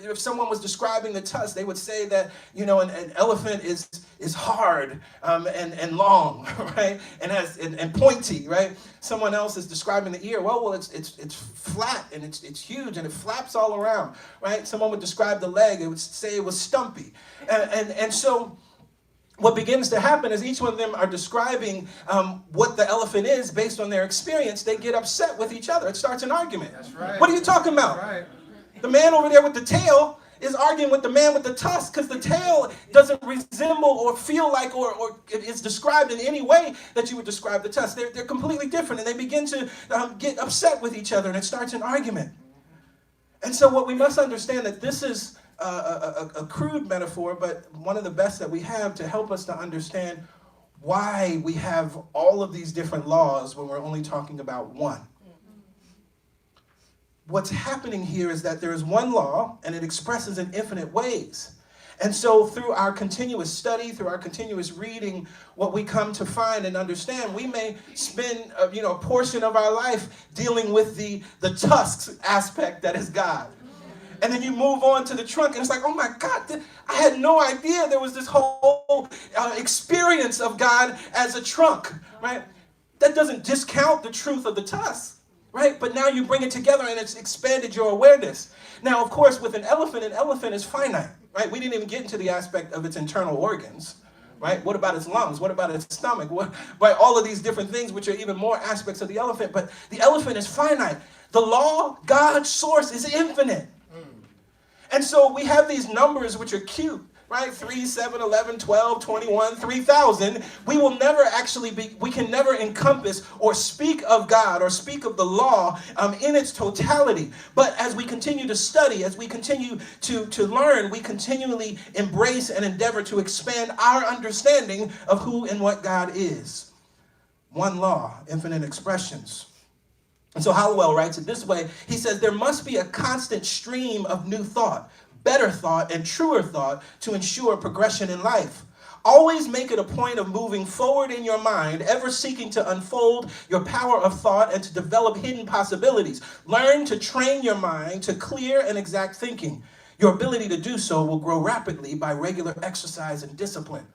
If someone was describing the tusk, they would say that, you know, an elephant is hard and long, right? And pointy, right? Someone else is describing the ear. Well, it's flat and it's huge and it flaps all around, right? Someone would describe the leg. It would say it was stumpy, and so what begins to happen is each one of them are describing what the elephant is based on their experience. They get upset with each other. It starts an argument. That's right. What are you talking about? That's right. The man over there with the tail is arguing with the man with the tusk because the tail doesn't resemble or feel like or is described in any way that you would describe the tusk. They're completely different, and they begin to get upset with each other, and it starts an argument. And so what we must understand that this is a crude metaphor, but one of the best that we have to help us to understand why we have all of these different laws when we're only talking about one. What's happening here is that there is one law, and it expresses in infinite ways. And so through our continuous study, through our continuous reading, what we come to find and understand, we may spend a portion of our life dealing with the tusks aspect that is God. And then you move on to the trunk, and it's like, oh my God, I had no idea there was this whole experience of God as a trunk, right? That doesn't discount the truth of the tusk. Right? But now you bring it together and it's expanded your awareness. Now, of course, with an elephant is finite, right? We didn't even get into the aspect of its internal organs, right? What about its lungs? What about its stomach? Right? All of these different things, which are even more aspects of the elephant. But the elephant is finite. The law, God's source, is infinite. And so we have these numbers which are cute. Right? 3, 7, 11, 12, 21, 3,000. We can never encompass or speak of God or speak of the law in its totality. But as we continue to study, as we continue to learn, we continually embrace and endeavor to expand our understanding of who and what God is. One law, infinite expressions. And so Hallowell writes it this way. He says, there must be a constant stream of new thought, better thought, and truer thought to ensure progression in life. Always make it a point of moving forward in your mind, ever seeking to unfold your power of thought and to develop hidden possibilities. Learn to train your mind to clear and exact thinking. Your ability to do so will grow rapidly by regular exercise and discipline.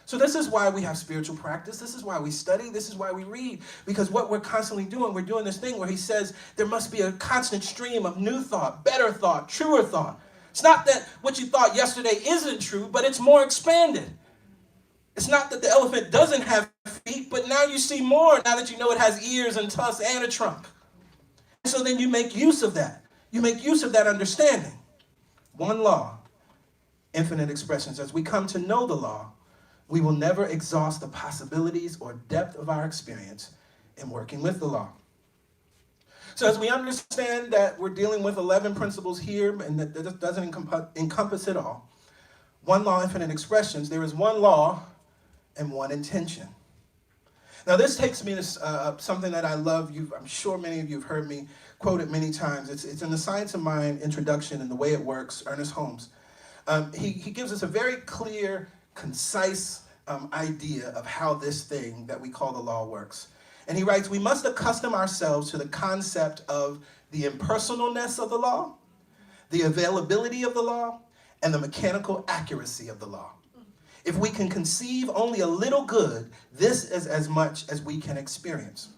So this is why we have spiritual practice. This is why we study. This is why we read. Because what we're constantly doing, we're doing this thing where he says there must be a constant stream of new thought, better thought, truer thought. It's not that what you thought yesterday isn't true, but it's more expanded. It's not that the elephant doesn't have feet, but now you see more now that you know it has ears and tusks and a trunk. So then you make use of that. You make use of that understanding. One law, infinite expressions. As we come to know the law, we will never exhaust the possibilities or depth of our experience in working with the law. So as we understand that we're dealing with 11 principles here, and that doesn't encompass it all, one law, infinite expressions, there is one law and one intention. Now this takes me to something that I love. I'm sure many of you have heard me quote it many times. It's in the Science of Mind introduction and the way it works, Ernest Holmes. He gives us a very clear, concise idea of how this thing that we call the law works. And he writes, we must accustom ourselves to the concept of the impersonalness of the law, the availability of the law, and the mechanical accuracy of the law. If we can conceive only a little good, this is as much as we can experience.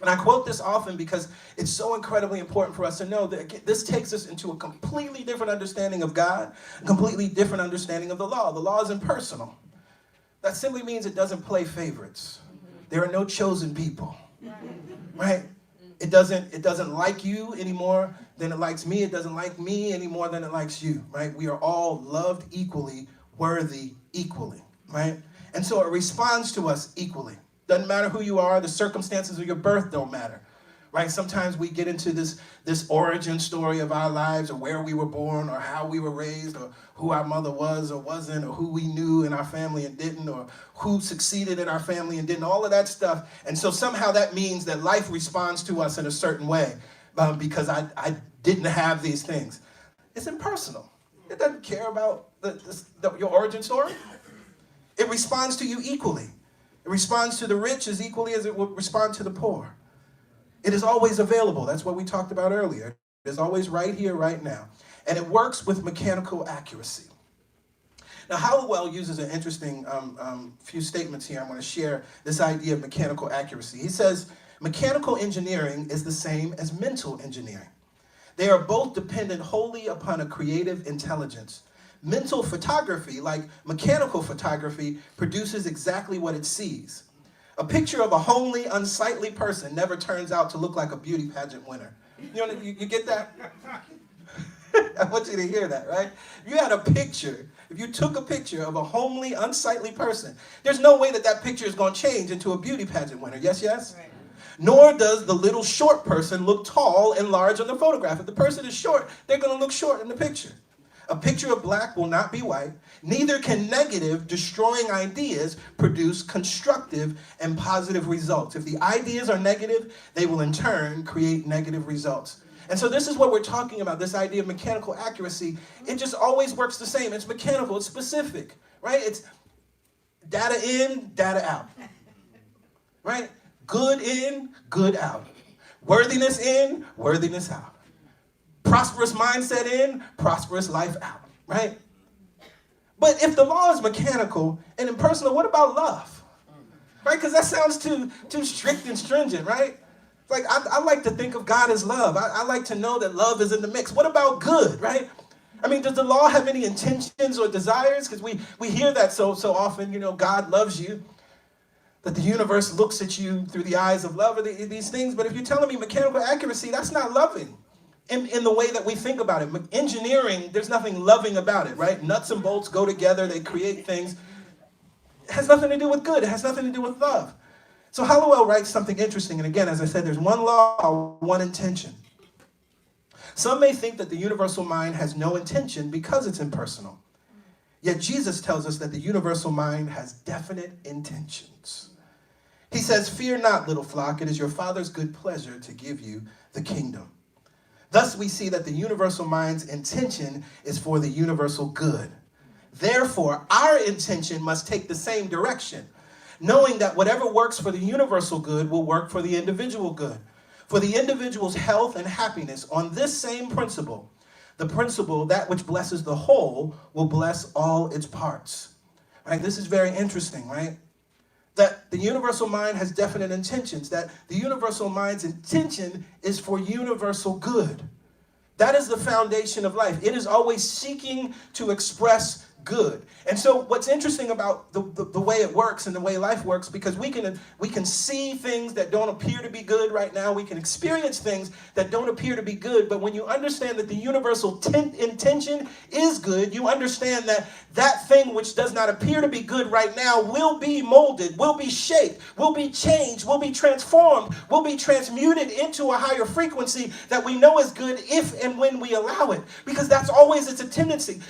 And I quote this often because it's so incredibly important for us to know that this takes us into a completely different understanding of God, a completely different understanding of the law. The law is impersonal. That simply means it doesn't play favorites. There are no chosen people, right? It doesn't like you any more than it likes me. It doesn't like me any more than it likes you, right? We are all loved equally, worthy equally, right? And so it responds to us equally. Doesn't matter who you are, the circumstances of your birth don't matter. right? Sometimes we get into this origin story of our lives, or where we were born, or how we were raised, or who our mother was or wasn't, or who we knew in our family and didn't, or who succeeded in our family and didn't, all of that stuff. And so somehow that means that life responds to us in a certain way because I didn't have these things. It's impersonal. It doesn't care about your origin story. It responds to you equally. It responds to the rich as equally as it would respond to the poor. It is always available. That's what we talked about earlier. It is always right here, right now. And it works with mechanical accuracy. Now, Halliwell uses an interesting few statements here. I'm going to share this idea of mechanical accuracy. He says, mechanical engineering is the same as mental engineering. They are both dependent wholly upon a creative intelligence. Mental photography, like mechanical photography, produces exactly what it sees. A picture of a homely, unsightly person never turns out to look like a beauty pageant winner. You get that? I want you to hear that, right? If you had a picture, if you took a picture of a homely, unsightly person, there's no way that that picture is going to change into a beauty pageant winner. Yes, yes? Right. Nor does the little short person look tall and large on the photograph. If the person is short, they're going to look short in the picture. A picture of black will not be white. Neither can negative, destroying ideas produce constructive and positive results. If the ideas are negative, they will in turn create negative results. And so this is what we're talking about, this idea of mechanical accuracy. It just always works the same. It's mechanical, it's specific, right? It's data in, data out, right? Good in, good out. Worthiness in, worthiness out. Prosperous mindset in, prosperous life out, right? But if the law is mechanical and impersonal, what about love? Right? Because that sounds too strict and stringent, right? Like, I like to think of God as love. I like to know that love is in the mix. What about good, right? I mean, does the law have any intentions or desires? Because we hear that so often, God loves you, that the universe looks at you through the eyes of love, or these things. But if you're telling me mechanical accuracy, that's not loving in the way that we think about it. Engineering, there's nothing loving about it, right? Nuts and bolts go together, they create things. It has nothing to do with good. It has nothing to do with love. So Halliwell writes something interesting, and again, as I said, there's one law, one intention. Some may think that the universal mind has no intention because it's impersonal. Yet Jesus tells us that the universal mind has definite intentions. He says, "Fear not, little flock, it is your Father's good pleasure to give you the kingdom." Thus we see that the universal mind's intention is for the universal good. Therefore, our intention must take the same direction, knowing that whatever works for the universal good will work for the individual good. For the individual's health and happiness, on this same principle, the principle that which blesses the whole will bless all its parts. Right? This is very interesting, right? That the universal mind has definite intentions, that the universal mind's intention is for universal good. That is the foundation of life. It is always seeking to express good. And so what's interesting about the way it works and the way life works, because we can see things that don't appear to be good right now. We can experience things that don't appear to be good. But when you understand that the universal intention is good, you understand that that thing which does not appear to be good right now will be molded, will be shaped, will be changed, will be transformed, will be transmuted into a higher frequency that we know is good if and when we allow it. Because that's always its tendency.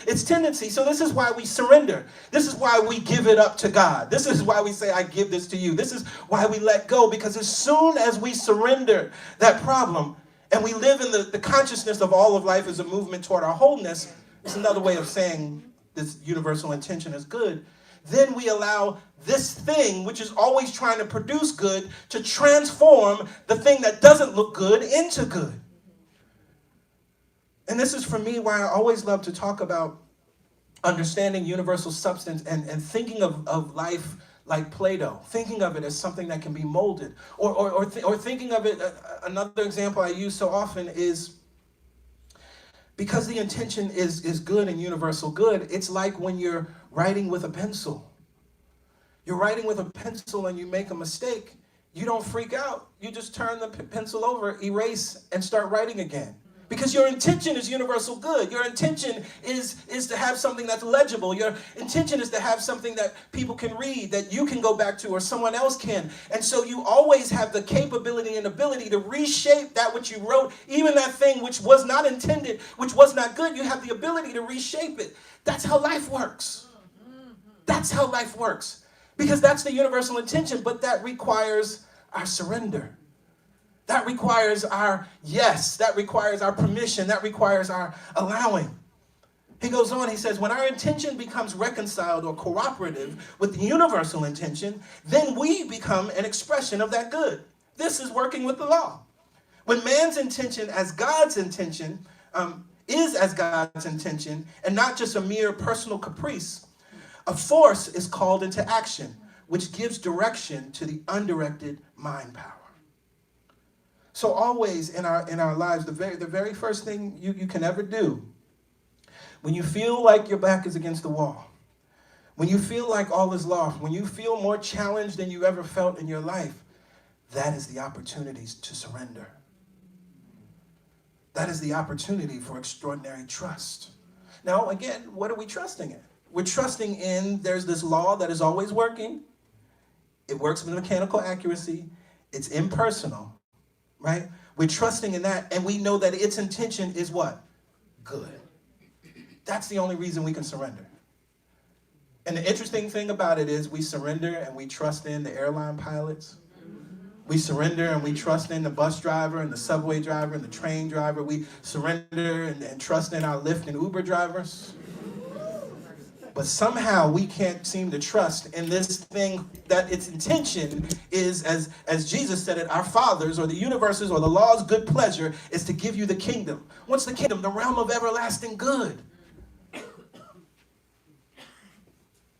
So this is why we surrender. This is why we give it up to God. This is why we say, I give this to you. This is why we let go. Because as soon as we surrender that problem and we live in the consciousness of all of life as a movement toward our wholeness, it's another way of saying this universal intention is good. Then we allow this thing, which is always trying to produce good, to transform the thing that doesn't look good into good. And this is for me why I always love to talk about understanding universal substance and thinking of life like Play-Doh, thinking of it as something that can be molded. Or thinking of it, another example I use so often is, because the intention is good and universal good, it's like when you're writing with a pencil. You're writing with a pencil and you make a mistake. You don't freak out. You just turn the pencil over, erase, and start writing again. Because your intention is universal good. Your intention is to have something that's legible. Your intention is to have something that people can read, that you can go back to, or someone else can. And so you always have the capability and ability to reshape that which you wrote, even that thing which was not intended, which was not good. You have the ability to reshape it. That's how life works. That's how life works. Because that's the universal intention, but that requires our surrender. That requires our yes. That requires our permission. That requires our allowing. He goes on, he says, when our intention becomes reconciled or cooperative with the universal intention, then we become an expression of that good. This is working with the law. When man's intention as God's intention is as God's intention and not just a mere personal caprice, a force is called into action, which gives direction to the undirected mind power. So always in our lives, the very first thing you can ever do, when you feel like your back is against the wall, when you feel like all is lost, when you feel more challenged than you ever felt in your life, that is the opportunity to surrender. That is the opportunity for extraordinary trust. Now, again, what are we trusting in? We're trusting in there's this law that is always working. It works with mechanical accuracy. It's impersonal. Right? We're trusting in that, and we know that its intention is what? Good. That's the only reason we can surrender. And the interesting thing about it is we surrender and we trust in the airline pilots. We surrender and we trust in the bus driver and the subway driver and the train driver. We surrender and trust in our Lyft and Uber drivers. But somehow we can't seem to trust in this thing that its intention is, as Jesus said it, our Father's or the universe's or the law's good pleasure is to give you the kingdom. What's the kingdom? The realm of everlasting good.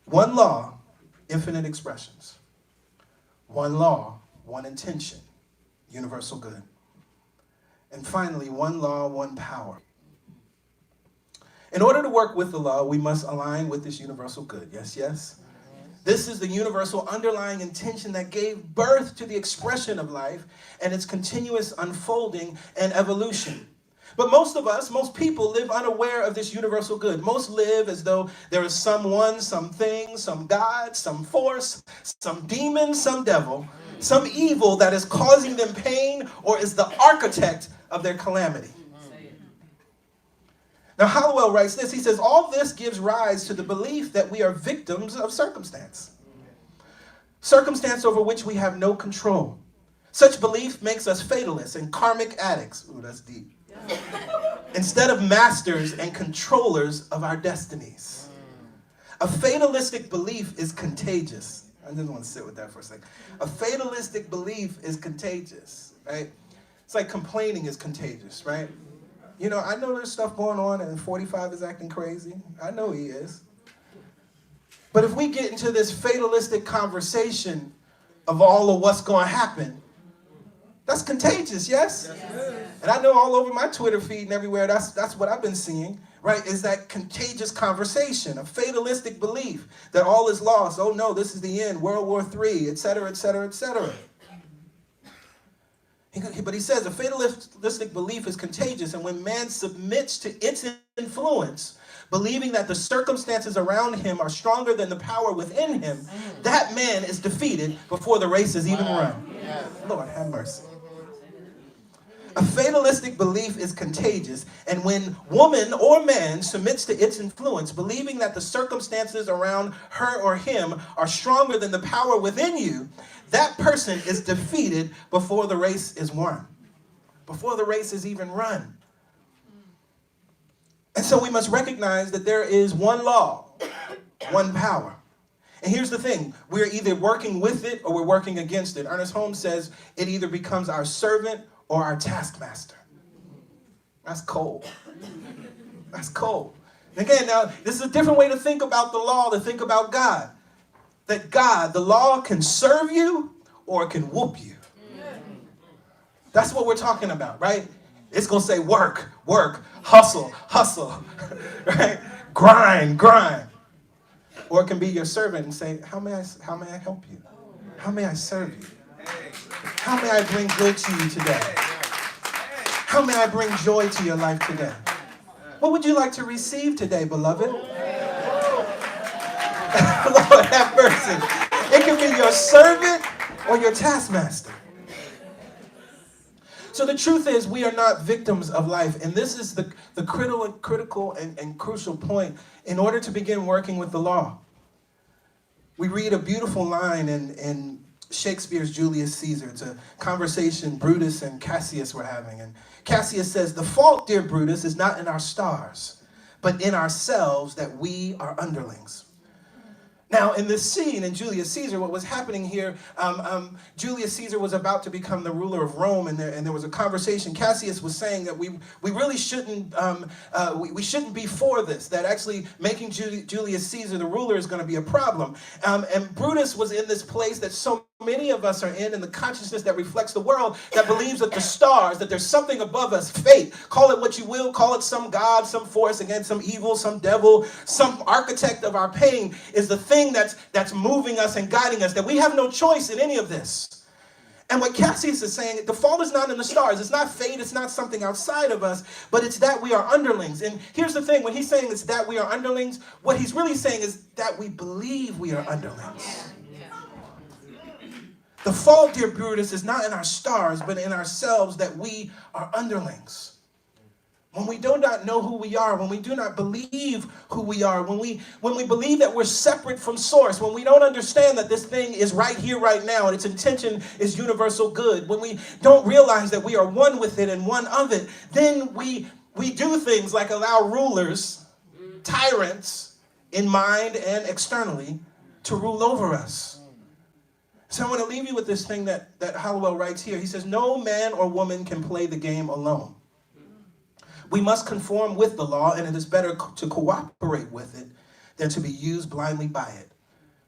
One law, infinite expressions. One law, one intention, universal good. And finally, one law, one power. In order to work with the law, we must align with this universal good. Yes, yes? This is the universal underlying intention that gave birth to the expression of life and its continuous unfolding and evolution. But most of us, most people live unaware of this universal good. Most live as though there is someone, something, some God, some force, some demon, some devil, some evil that is causing them pain or is the architect of their calamity. Now, Hollowell writes this. He says, all this gives rise to the belief that we are victims of circumstance. Circumstance over which we have no control. Such belief makes us fatalists and karmic addicts. Ooh, that's deep. Instead of masters and controllers of our destinies. A fatalistic belief is contagious. I just want to sit with that for a second. A fatalistic belief is contagious, right? It's like complaining is contagious, right? You know, I know there's stuff going on and 45 is acting crazy. I know he is. But if we get into this fatalistic conversation of all of what's going to happen, that's contagious, yes? And I know all over my Twitter feed and everywhere, that's what I've been seeing, right? Is that contagious conversation, a fatalistic belief that all is lost. Oh no, this is the end, World War III, et cetera, et cetera, et cetera. But he says a fatalistic belief is contagious, and when man submits to its influence, believing that the circumstances around him are stronger than the power within him, that man is defeated before the race is even run. Lord, have mercy. A fatalistic belief is contagious, and when woman or man submits to its influence, believing that the circumstances around her or him are stronger than the power within you, that person is defeated before the race is won, before the race is even run. And so we must recognize that there is one law, one power. And here's the thing, we're either working with it or we're working against it. Ernest Holmes says it either becomes our servant or our taskmaster. That's cold. That's cold. And again, now, this is a different way to think about the law, to think about God. That God, the law can serve you or it can whoop you. That's what we're talking about, right? It's going to say work, work, hustle, hustle, right? Grind, grind. Or it can be your servant and say, how may I help you? How may I serve you? How may I bring good to you today? How may I bring joy to your life today? What would you like to receive today, beloved? Lord have mercy. It can be your servant or your taskmaster. So the truth is, we are not victims of life. And this is the critical and crucial point in order to begin working with the law. We read a beautiful line in Shakespeare's Julius Caesar. It's a conversation Brutus and Cassius were having. And Cassius says, "The fault, dear Brutus, is not in our stars, but in ourselves that we are underlings." Now, in this scene in Julius Caesar, what was happening here, Julius Caesar was about to become the ruler of Rome, and there was a conversation. Cassius was saying that we really shouldn't, we shouldn't be for this, that actually making Julius Caesar the ruler is going to be a problem. And Brutus was in this place that so many of us are in the consciousness that reflects the world, that believes that the stars, that there's something above us, fate, call it what you will, call it some God, some force against some evil, some devil, some architect of our pain is the thing that's moving us and guiding us, that we have no choice in any of this. And what Cassius is saying, the fault is not in the stars. It's not fate. It's not something outside of us, but it's that we are underlings. And here's the thing. When he's saying it's that we are underlings, what he's really saying is that we believe we are underlings. The fault, dear Brutus, is not in our stars, but in ourselves that we are underlings. When we do not know who we are, when we do not believe who we are, when we believe that we're separate from source, when we don't understand that this thing is right here, right now, and its intention is universal good, when we don't realize that we are one with it and one of it, then we do things like allow rulers, tyrants, in mind and externally, to rule over us. So I want to leave you with this thing that Hallowell writes here. He says, no man or woman can play the game alone. We must conform with the law, and it is better to cooperate with it than to be used blindly by it.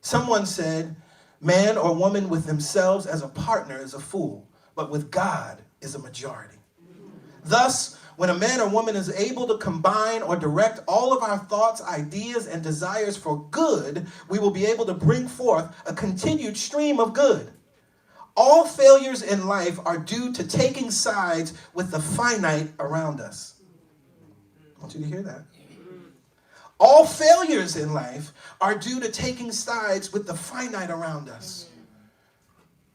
Someone said, man or woman with themselves as a partner is a fool, but with God is a majority. Thus, when a man or woman is able to combine or direct all of our thoughts, ideas, and desires for good, we will be able to bring forth a continued stream of good. All failures in life are due to taking sides with the finite around us. I want you to hear that. All failures in life are due to taking sides with the finite around us.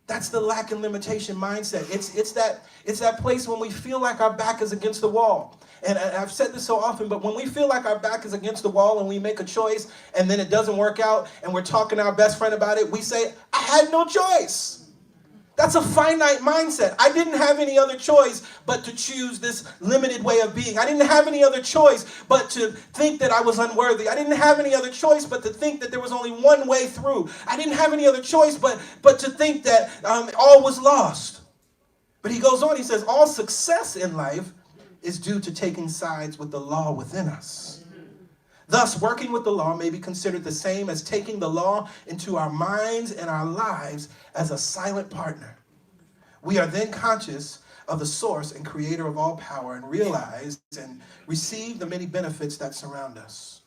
That's the lack and limitation mindset. It's that place when we feel like our back is against the wall. And I've said this so often, but when we feel like our back is against the wall and we make a choice and then it doesn't work out and we're talking to our best friend about it, we say, I had no choice. That's a finite mindset. I didn't have any other choice but to choose this limited way of being. I didn't have any other choice but to think that I was unworthy. I didn't have any other choice but to think that there was only one way through. I didn't have any other choice but to think that all was lost. But he goes on, he says, all success in life is due to taking sides with the law within us. Thus, working with the law may be considered the same as taking the law into our minds and our lives as a silent partner. We are then conscious of the source and creator of all power and realize and receive the many benefits that surround us.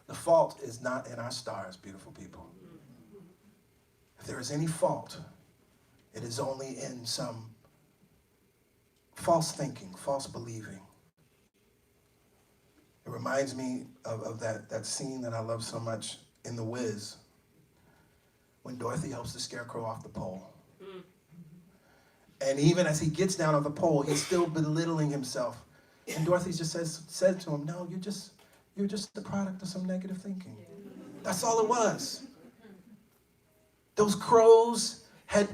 The fault is not in our stars, beautiful people. If there is any fault, it is only in some false thinking, false believing. It reminds me of that scene that I love so much in The Wiz, when Dorothy helps the Scarecrow off the pole. And even as he gets down on the pole, he's still belittling himself. And Dorothy just said to him, no, you're just the product of some negative thinking. That's all it was. Those crows had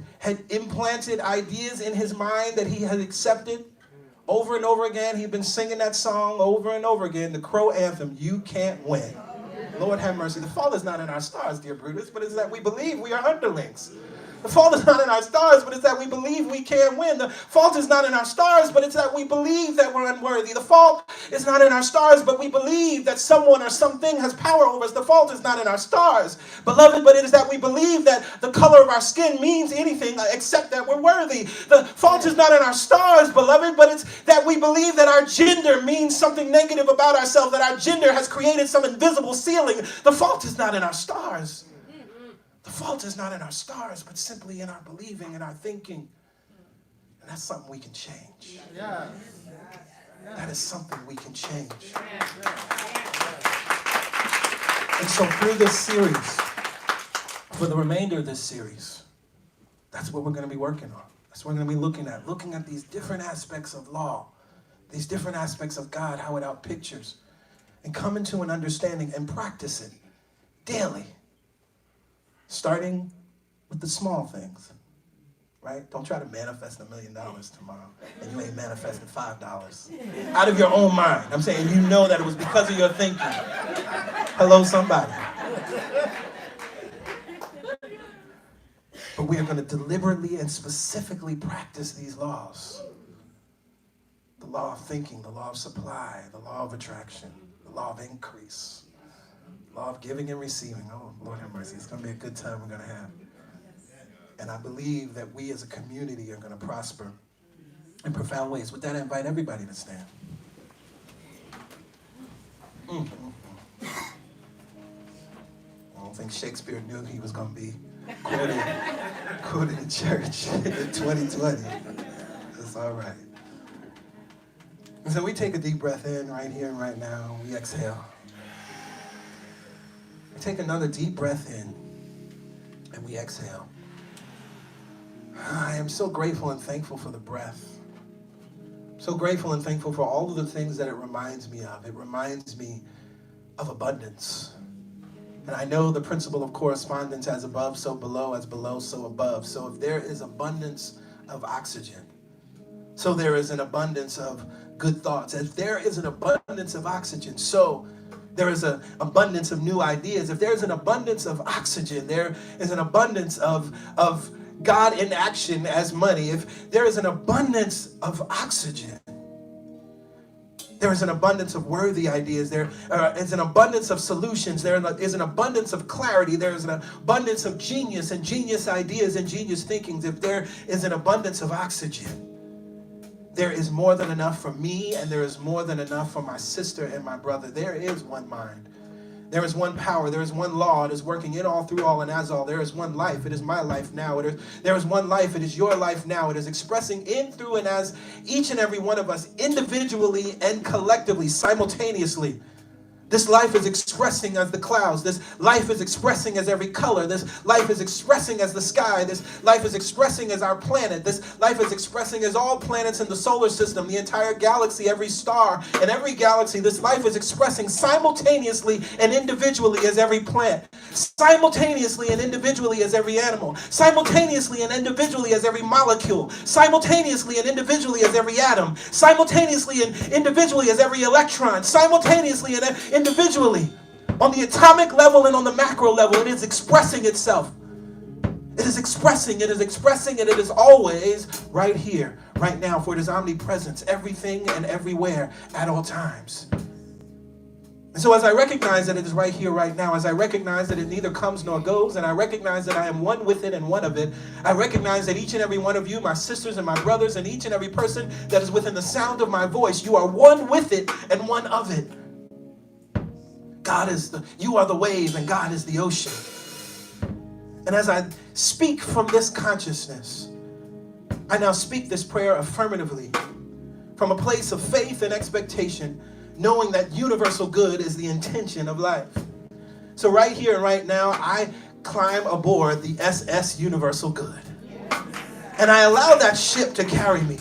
implanted ideas in his mind that he had accepted. Over and over again, he'd been singing that song over and over again, the Crow anthem, You Can't Win. Lord have mercy. The fault is not in our stars, dear Brutus, but it's that we believe we are underlings. The fault is not in our stars, but it's that we believe we can't win. The fault is not in our stars, but it's that we believe that we're unworthy. The fault is not in our stars, but we believe that someone or something has power over us. The fault is not in our stars, beloved, but it is that we believe that the color of our skin means anything except that we're worthy. The fault is not in our stars, beloved, but it's that we believe that our gender means something negative about ourselves, that our gender has created some invisible ceiling. The fault is not in our stars. The fault is not in our stars, but simply in our believing and our thinking. And that's something we can change. That is something we can change. And so through this series, for the remainder of this series, that's what we're going to be working on. That's what we're going to be looking at these different aspects of law, these different aspects of God, how it outpictures, and come into an understanding and practice it daily, starting with the small things, right? Don't try to manifest $1 million tomorrow, and you ain't manifested $5 out of your own mind. I'm saying you know that it was because of your thinking. Hello, somebody. But we are going to deliberately and specifically practice these laws. The law of thinking, the law of supply, the law of attraction, the law of increase, the law of giving and receiving. Oh, Lord have mercy. It's going to be a good time we're going to have. And I believe that we as a community are going to prosper in profound ways. With that, I invite everybody to stand. I don't think Shakespeare knew he was going to be quoted in church in 2020. It's all right. And so we take a deep breath in right here and right now. We exhale. We take another deep breath in and we exhale. I am so grateful and thankful for the breath. So grateful and thankful for all of the things that it reminds me of. It reminds me of abundance. And I know the principle of correspondence, as above, so below, as below, so above. So if there is abundance of oxygen, so there is an abundance of good thoughts. If there is an abundance of oxygen, so there is an abundance of new ideas. If there's an abundance of oxygen, there is an abundance of God in action as money. If there is an abundance of oxygen, there is an abundance of worthy ideas. There is an abundance of solutions. There is an abundance of clarity. There is an abundance of genius and genius ideas and genius thinkings. If there is an abundance of oxygen, there is more than enough for me, and there is more than enough for my sister and my brother. There is one mind. There is one power. There is one law. It is working in all, through all, and as all. There is one life. It is my life now. There is one life. It is your life now. It is expressing in, through, and as each and every one of us, individually and collectively, simultaneously. This life is expressing as the clouds. This life is expressing as every color. This life is expressing as the sky. This life is expressing as our planet. This life is expressing as all planets in the solar system, the entire galaxy, every star and every galaxy. This life is expressing simultaneously and individually as every plant, simultaneously and individually as every animal, simultaneously and individually as every molecule, simultaneously and individually as every atom, simultaneously and individually as every electron, simultaneously and individually, on the atomic level and on the macro level. It is expressing itself. It is expressing, and it is always right here, right now, for it is omnipresence, everything and everywhere at all times. And so as I recognize that it is right here, right now, as I recognize that it neither comes nor goes, and I recognize that I am one with it and one of it, I recognize that each and every one of you, my sisters and my brothers, and each and every person that is within the sound of my voice, you are one with it and one of it. You are the wave and God is the ocean. And as I speak from this consciousness, I now speak this prayer affirmatively from a place of faith and expectation, knowing that universal good is the intention of life. So right here and right now, I climb aboard the SS Universal Good. And I allow that ship to carry me.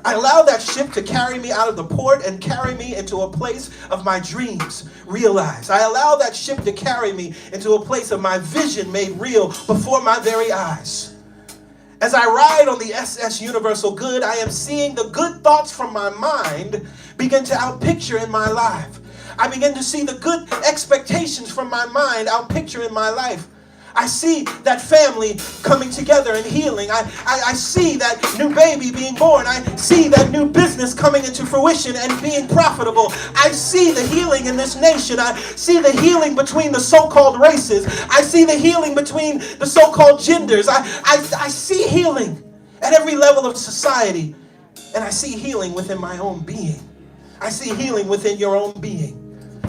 I allow that ship to carry me out of the port and carry me into a place of my dreams realized. I allow that ship to carry me into a place of my vision made real before my very eyes. As I ride on the SS Universal Good, I am seeing the good thoughts from my mind begin to outpicture in my life. I begin to see the good expectations from my mind outpicture in my life. I see that family coming together and healing. I see that new baby being born. I see that new business coming into fruition and being profitable. I see the healing in this nation. I see the healing between the so-called races. I see the healing between the so-called genders. I see healing at every level of society. And I see healing within my own being. I see healing within your own being.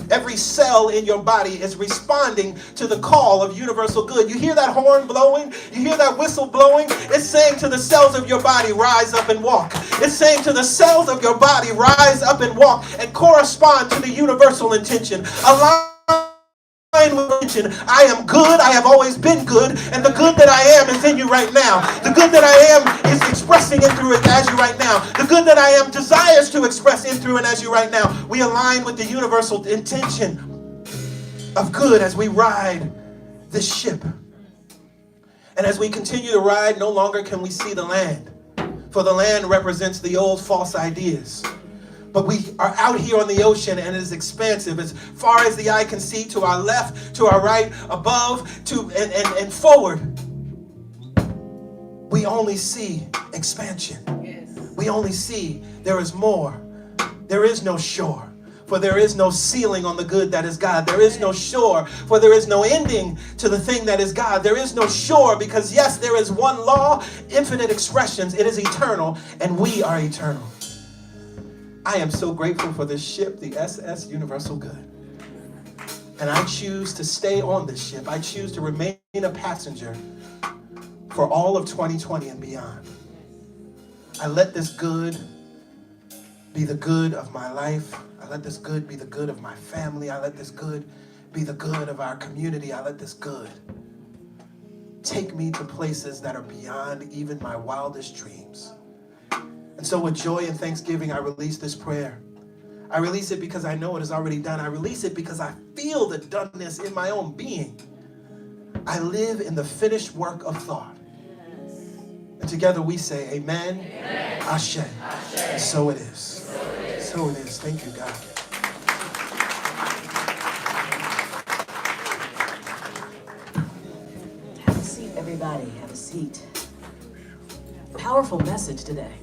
Every cell in your body is responding to the call of universal good. You hear that horn blowing? You hear that whistle blowing? It's saying to the cells of your body, rise up and walk. It's saying to the cells of your body, rise up and walk and correspond to the universal intention. Align with intention. I am good. I have always been good. And the good that I am is in you right now. The good that I am is expressing in through it as you right now. The good that I am desires to express in through and as you right now. We align with the universal intention of good as we ride this ship. And as we continue to ride, no longer can we see the land. For the land represents the old false ideas. But we are out here on the ocean and it is expansive as far as the eye can see, to our left, to our right, above, to and forward. We only see expansion. Yes. We only see there is more. There is no shore, for there is no ceiling on the good that is God. There is no shore, for there is no ending to the thing that is God. There is no shore because, yes, there is one law, infinite expressions. It is eternal, and we are eternal. I am so grateful for this ship, the SS Universal Good. And I choose to stay on this ship. I choose to remain a passenger for all of 2020 and beyond. I let this good be the good of my life. I let this good be the good of my family. I let this good be the good of our community. I let this good take me to places that are beyond even my wildest dreams. And so with joy and thanksgiving, I release this prayer. I release it because I know it is already done. I release it because I feel the doneness in my own being. I live in the finished work of thought. And together we say, amen, amen. Ashe. Ashe. And so it is. So it is. Thank you, God. Have a seat, everybody. Have a seat. Powerful message today.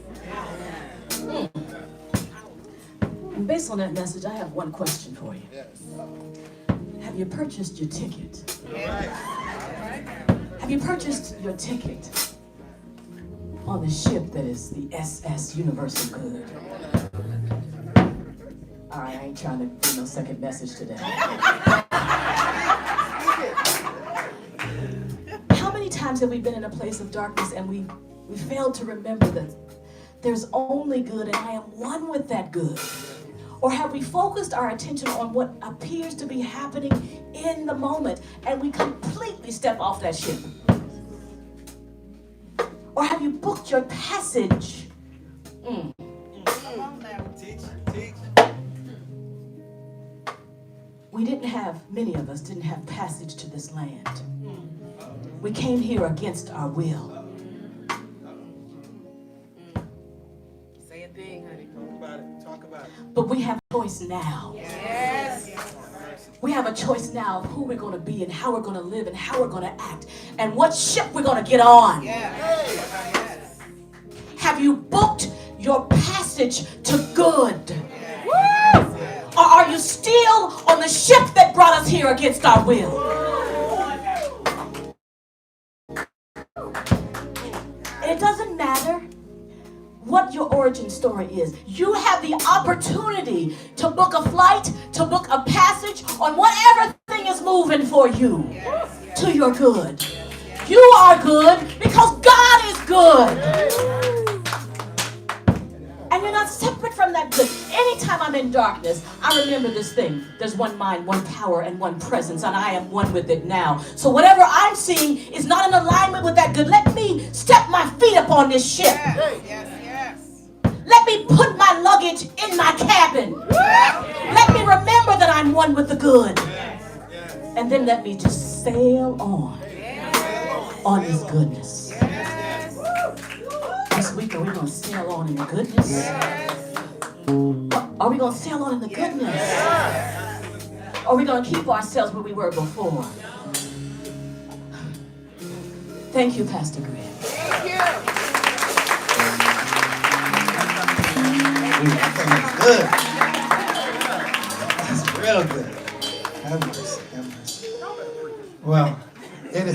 And based on that message, I have one question for you. Have you purchased your ticket? Have you purchased your ticket on the ship that is the SS Universal Good? All right, I ain't trying to do no second message today. How many times have we been in a place of darkness and we failed to remember that there's only good and I am one with that good? Or have we focused our attention on what appears to be happening in the moment and we completely step off that ship? Or have you booked your passage? Come on now, teach. Many of us didn't have passage to this land. We came here against our will. Say a thing, honey. Talk about it. But we have a choice now. Yes. We have a choice now of who we're going to be and how we're going to live and how we're going to act and what ship we're going to get on. Yes. Have you booked your passage to good? Yes. Or are you still on the ship that brought us here against our will? And it doesn't matter what your origin story is. You have the opportunity to book a flight, to book a passage on whatever thing is moving for you to your good. You are good because God is good. And you're not separate from that good. Anytime I'm in darkness, I remember this thing. There's one mind, one power, and one presence, and I am one with it now. So whatever I'm seeing is not in alignment with that good. Let me step my feet up on this ship. Yes. Let me put my luggage in my cabin. Let me remember that I'm one with the good. And then let me just sail on His goodness. This week, are we going to sail on in the goodness? Are we going to sail on in the goodness? Or are we going to keep ourselves where we were before? Thank you, Pastor Greg. Thank you. That thing is good. That's real good. Have mercy. Well, it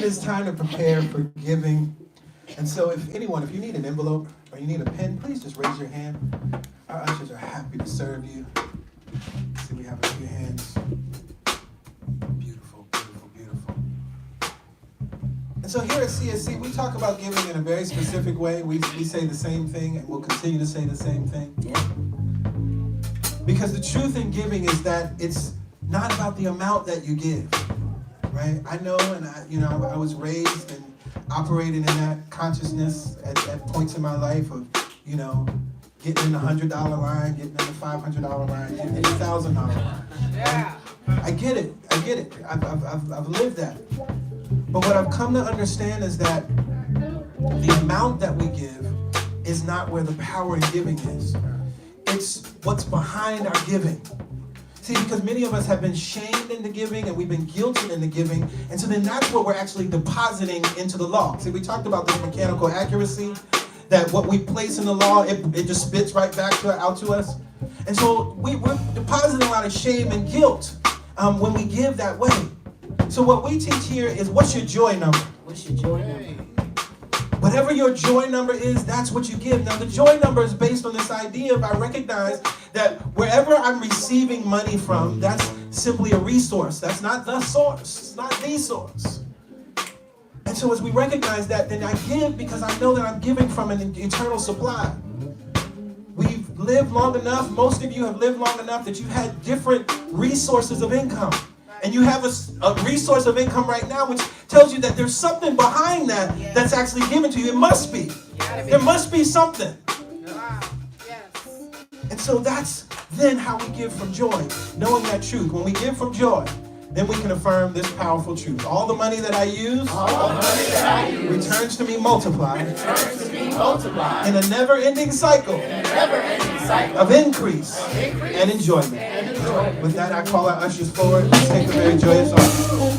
is time to prepare for giving. And so if you need an envelope or you need a pen, please just raise your hand. Our ushers are happy to serve you. See, we have a few hands. Beautiful, beautiful, beautiful. And so here at CSC, we talk about giving in a very specific way. We say the same thing, and we'll continue to say the same thing. Because the truth in giving is that it's not about the amount that you give, right? I know, and I was raised and operating in that consciousness at points in my life of, getting in the $100 line, getting in the $500 line, getting in the $1,000 line. Yeah. I get it. I've lived that. But what I've come to understand is that the amount that we give is not where the power in giving is. It's what's behind our giving. See, because many of us have been shamed into giving and we've been guilted into giving, and so then that's what we're actually depositing into the law. See, we talked about this mechanical accuracy, that what we place in the law, it just spits right back out to us. And so we're depositing a lot of shame and guilt when we give that way. So what we teach here is, what's your joy number? What's your joy number? Whatever your joy number is, that's what you give. Now, the joy number is based on this idea of, I recognize that wherever I'm receiving money from, that's simply a resource. That's not the source. It's not the source. And so as we recognize that, then I give because I know that I'm giving from an eternal supply. We've lived long enough, most of you have lived long enough that you've had different resources of income. And you have a resource of income right now which tells you that there's something behind that that's actually given to you. It must be. There must be something. Wow. Yes. And so that's then how we give from joy, knowing that truth. When we give from joy, then we can affirm this powerful truth. All the money that I use, returns to me multiplied, in a never-ending cycle, of increase and enjoyment. With that, I call our ushers forward. Let's take a very joyous offering.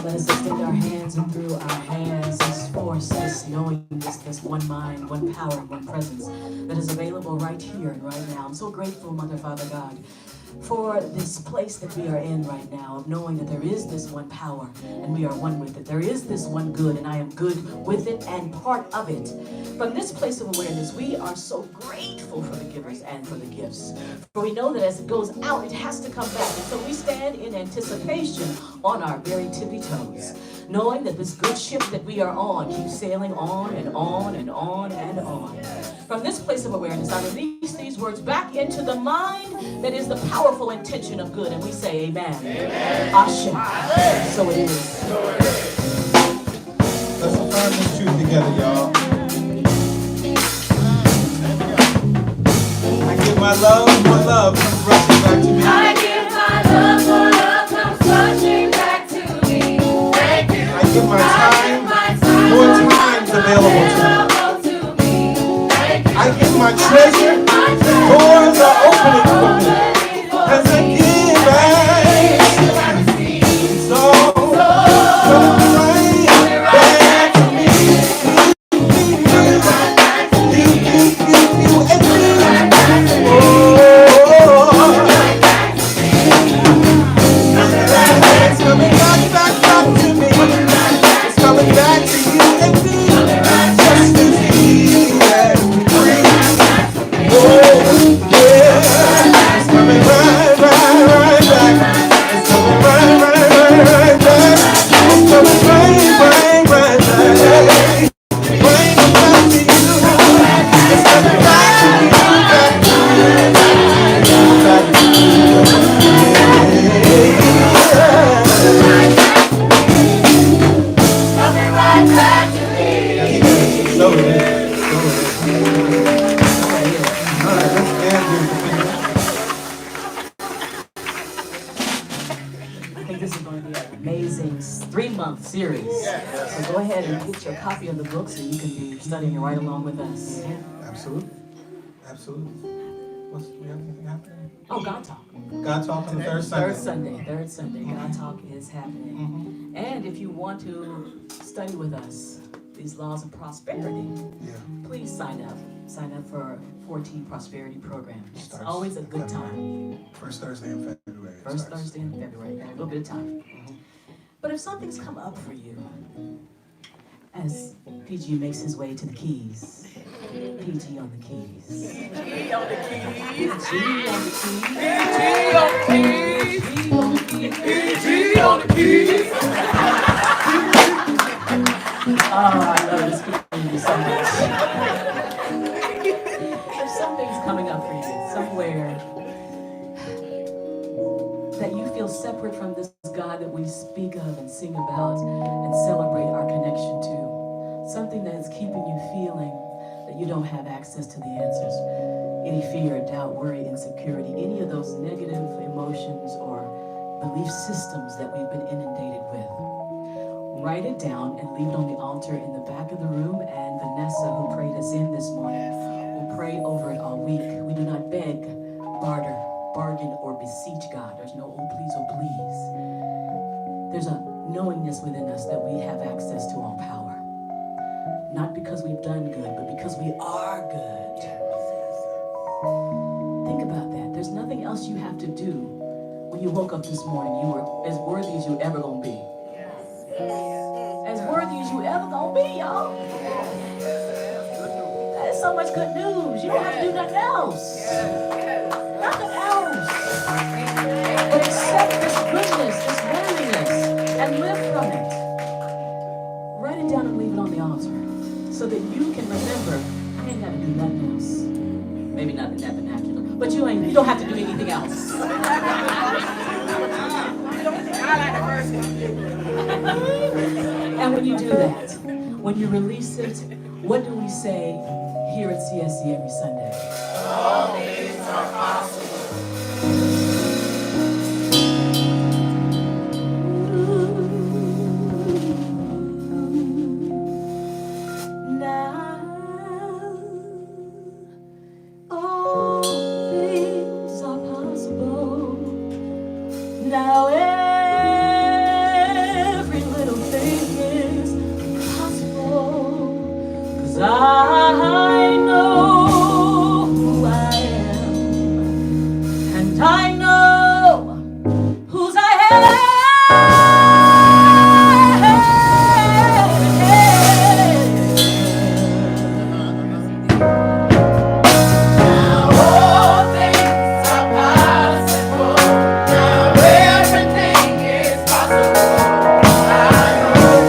Let us extend our hands, and through our hands, this force, this knowing, this one mind, one power, one presence that is available right here and right now. I'm so grateful, Mother, Father, God, for this place that we are in right now, of knowing that there is this one power and we are one with it. There is this one good and I am good with it and part of it. From this place of awareness, we are so grateful for the givers and for the gifts. For we know that as it goes out, it has to come back. And so we stand in anticipation on our very tippy toes knowing that this good ship that we are on keeps sailing on and on and on and on. From this place of awareness, I release these words back into the mind that is the powerful intention of good, and we say amen. Amen. Ashe. So it is. Let's affirm this truth together, y'all. I give my love, more love comes rushing back to me. I give my love, more love comes rushing back to me. Thank you. I give my time, more time's available to me. Thank you. I give my treasure, doors are opening for me. As I give back, it's all coming right back to me. You and me. It's coming back to me. It's coming back to you and me. Just as easy as we breathe. Oh, yeah. It's coming right back. It's coming right back. It's coming right back. Bring it back to you. It's coming back to you. Back to you. Back to So it is. All right, let's end I think this is going to be an amazing 3-month series. So go ahead and get your copy of the book so you can be studying right along with us. Absolutely. Absolutely. We have anything happening? Oh, God Talk. God Talk on the third Sunday. Third Sunday. God Talk is happening. And if you want to study with us these laws of prosperity, please sign up. Sign up for 14 prosperity programs. It's always a good time. First Thursday in February. First Thursday in February. Got a little bit of time. But if something's come up for you, as PG makes his way to the keys, PG on the keys. G on the keys. G on the keys. G on the keys. G on the keys. G on the keys. Oh, I love this community so much. If something's coming up for you, somewhere that you feel separate from this God that we speak of and sing about and celebrate our connection to, something that is keeping you feeling that you don't have access to the answers, any fear, doubt, worry, insecurity, any of those negative emotions or belief systems that we've been inundated with. Write it down and leave it on the altar in the back of the room, and Vanessa, who prayed us in this morning, will pray over it all week. We do not beg, bargain, or beseech God. There's no oh please. There's a knowingness within us that we have access to all power. Not because we've done good, but because we are good. Think about that. There's nothing else you have to do. When you woke up this morning, you were as worthy as you ever gonna be. As worthy as you ever gonna be, y'all. That is so much good news. You don't have to do nothing else. Nothing else. But accept this goodness, this worthiness, and live from it. Write it down and leave it on the altar so that you can remember, I ain't gotta do nothing else. Maybe not in that vernacular, but you don't have to do anything else. And when you do that, when you release it, what do we say here at CSC every Sunday? All things are possible. Now, all things are possible. Now every little thing is possible. 'Cause I know who I am, and I know whose I am. All things are possible. Now everything is possible. I know.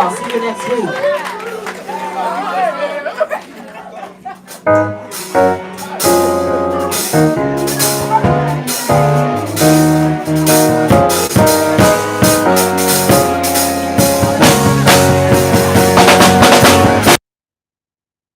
y'all. See you next week.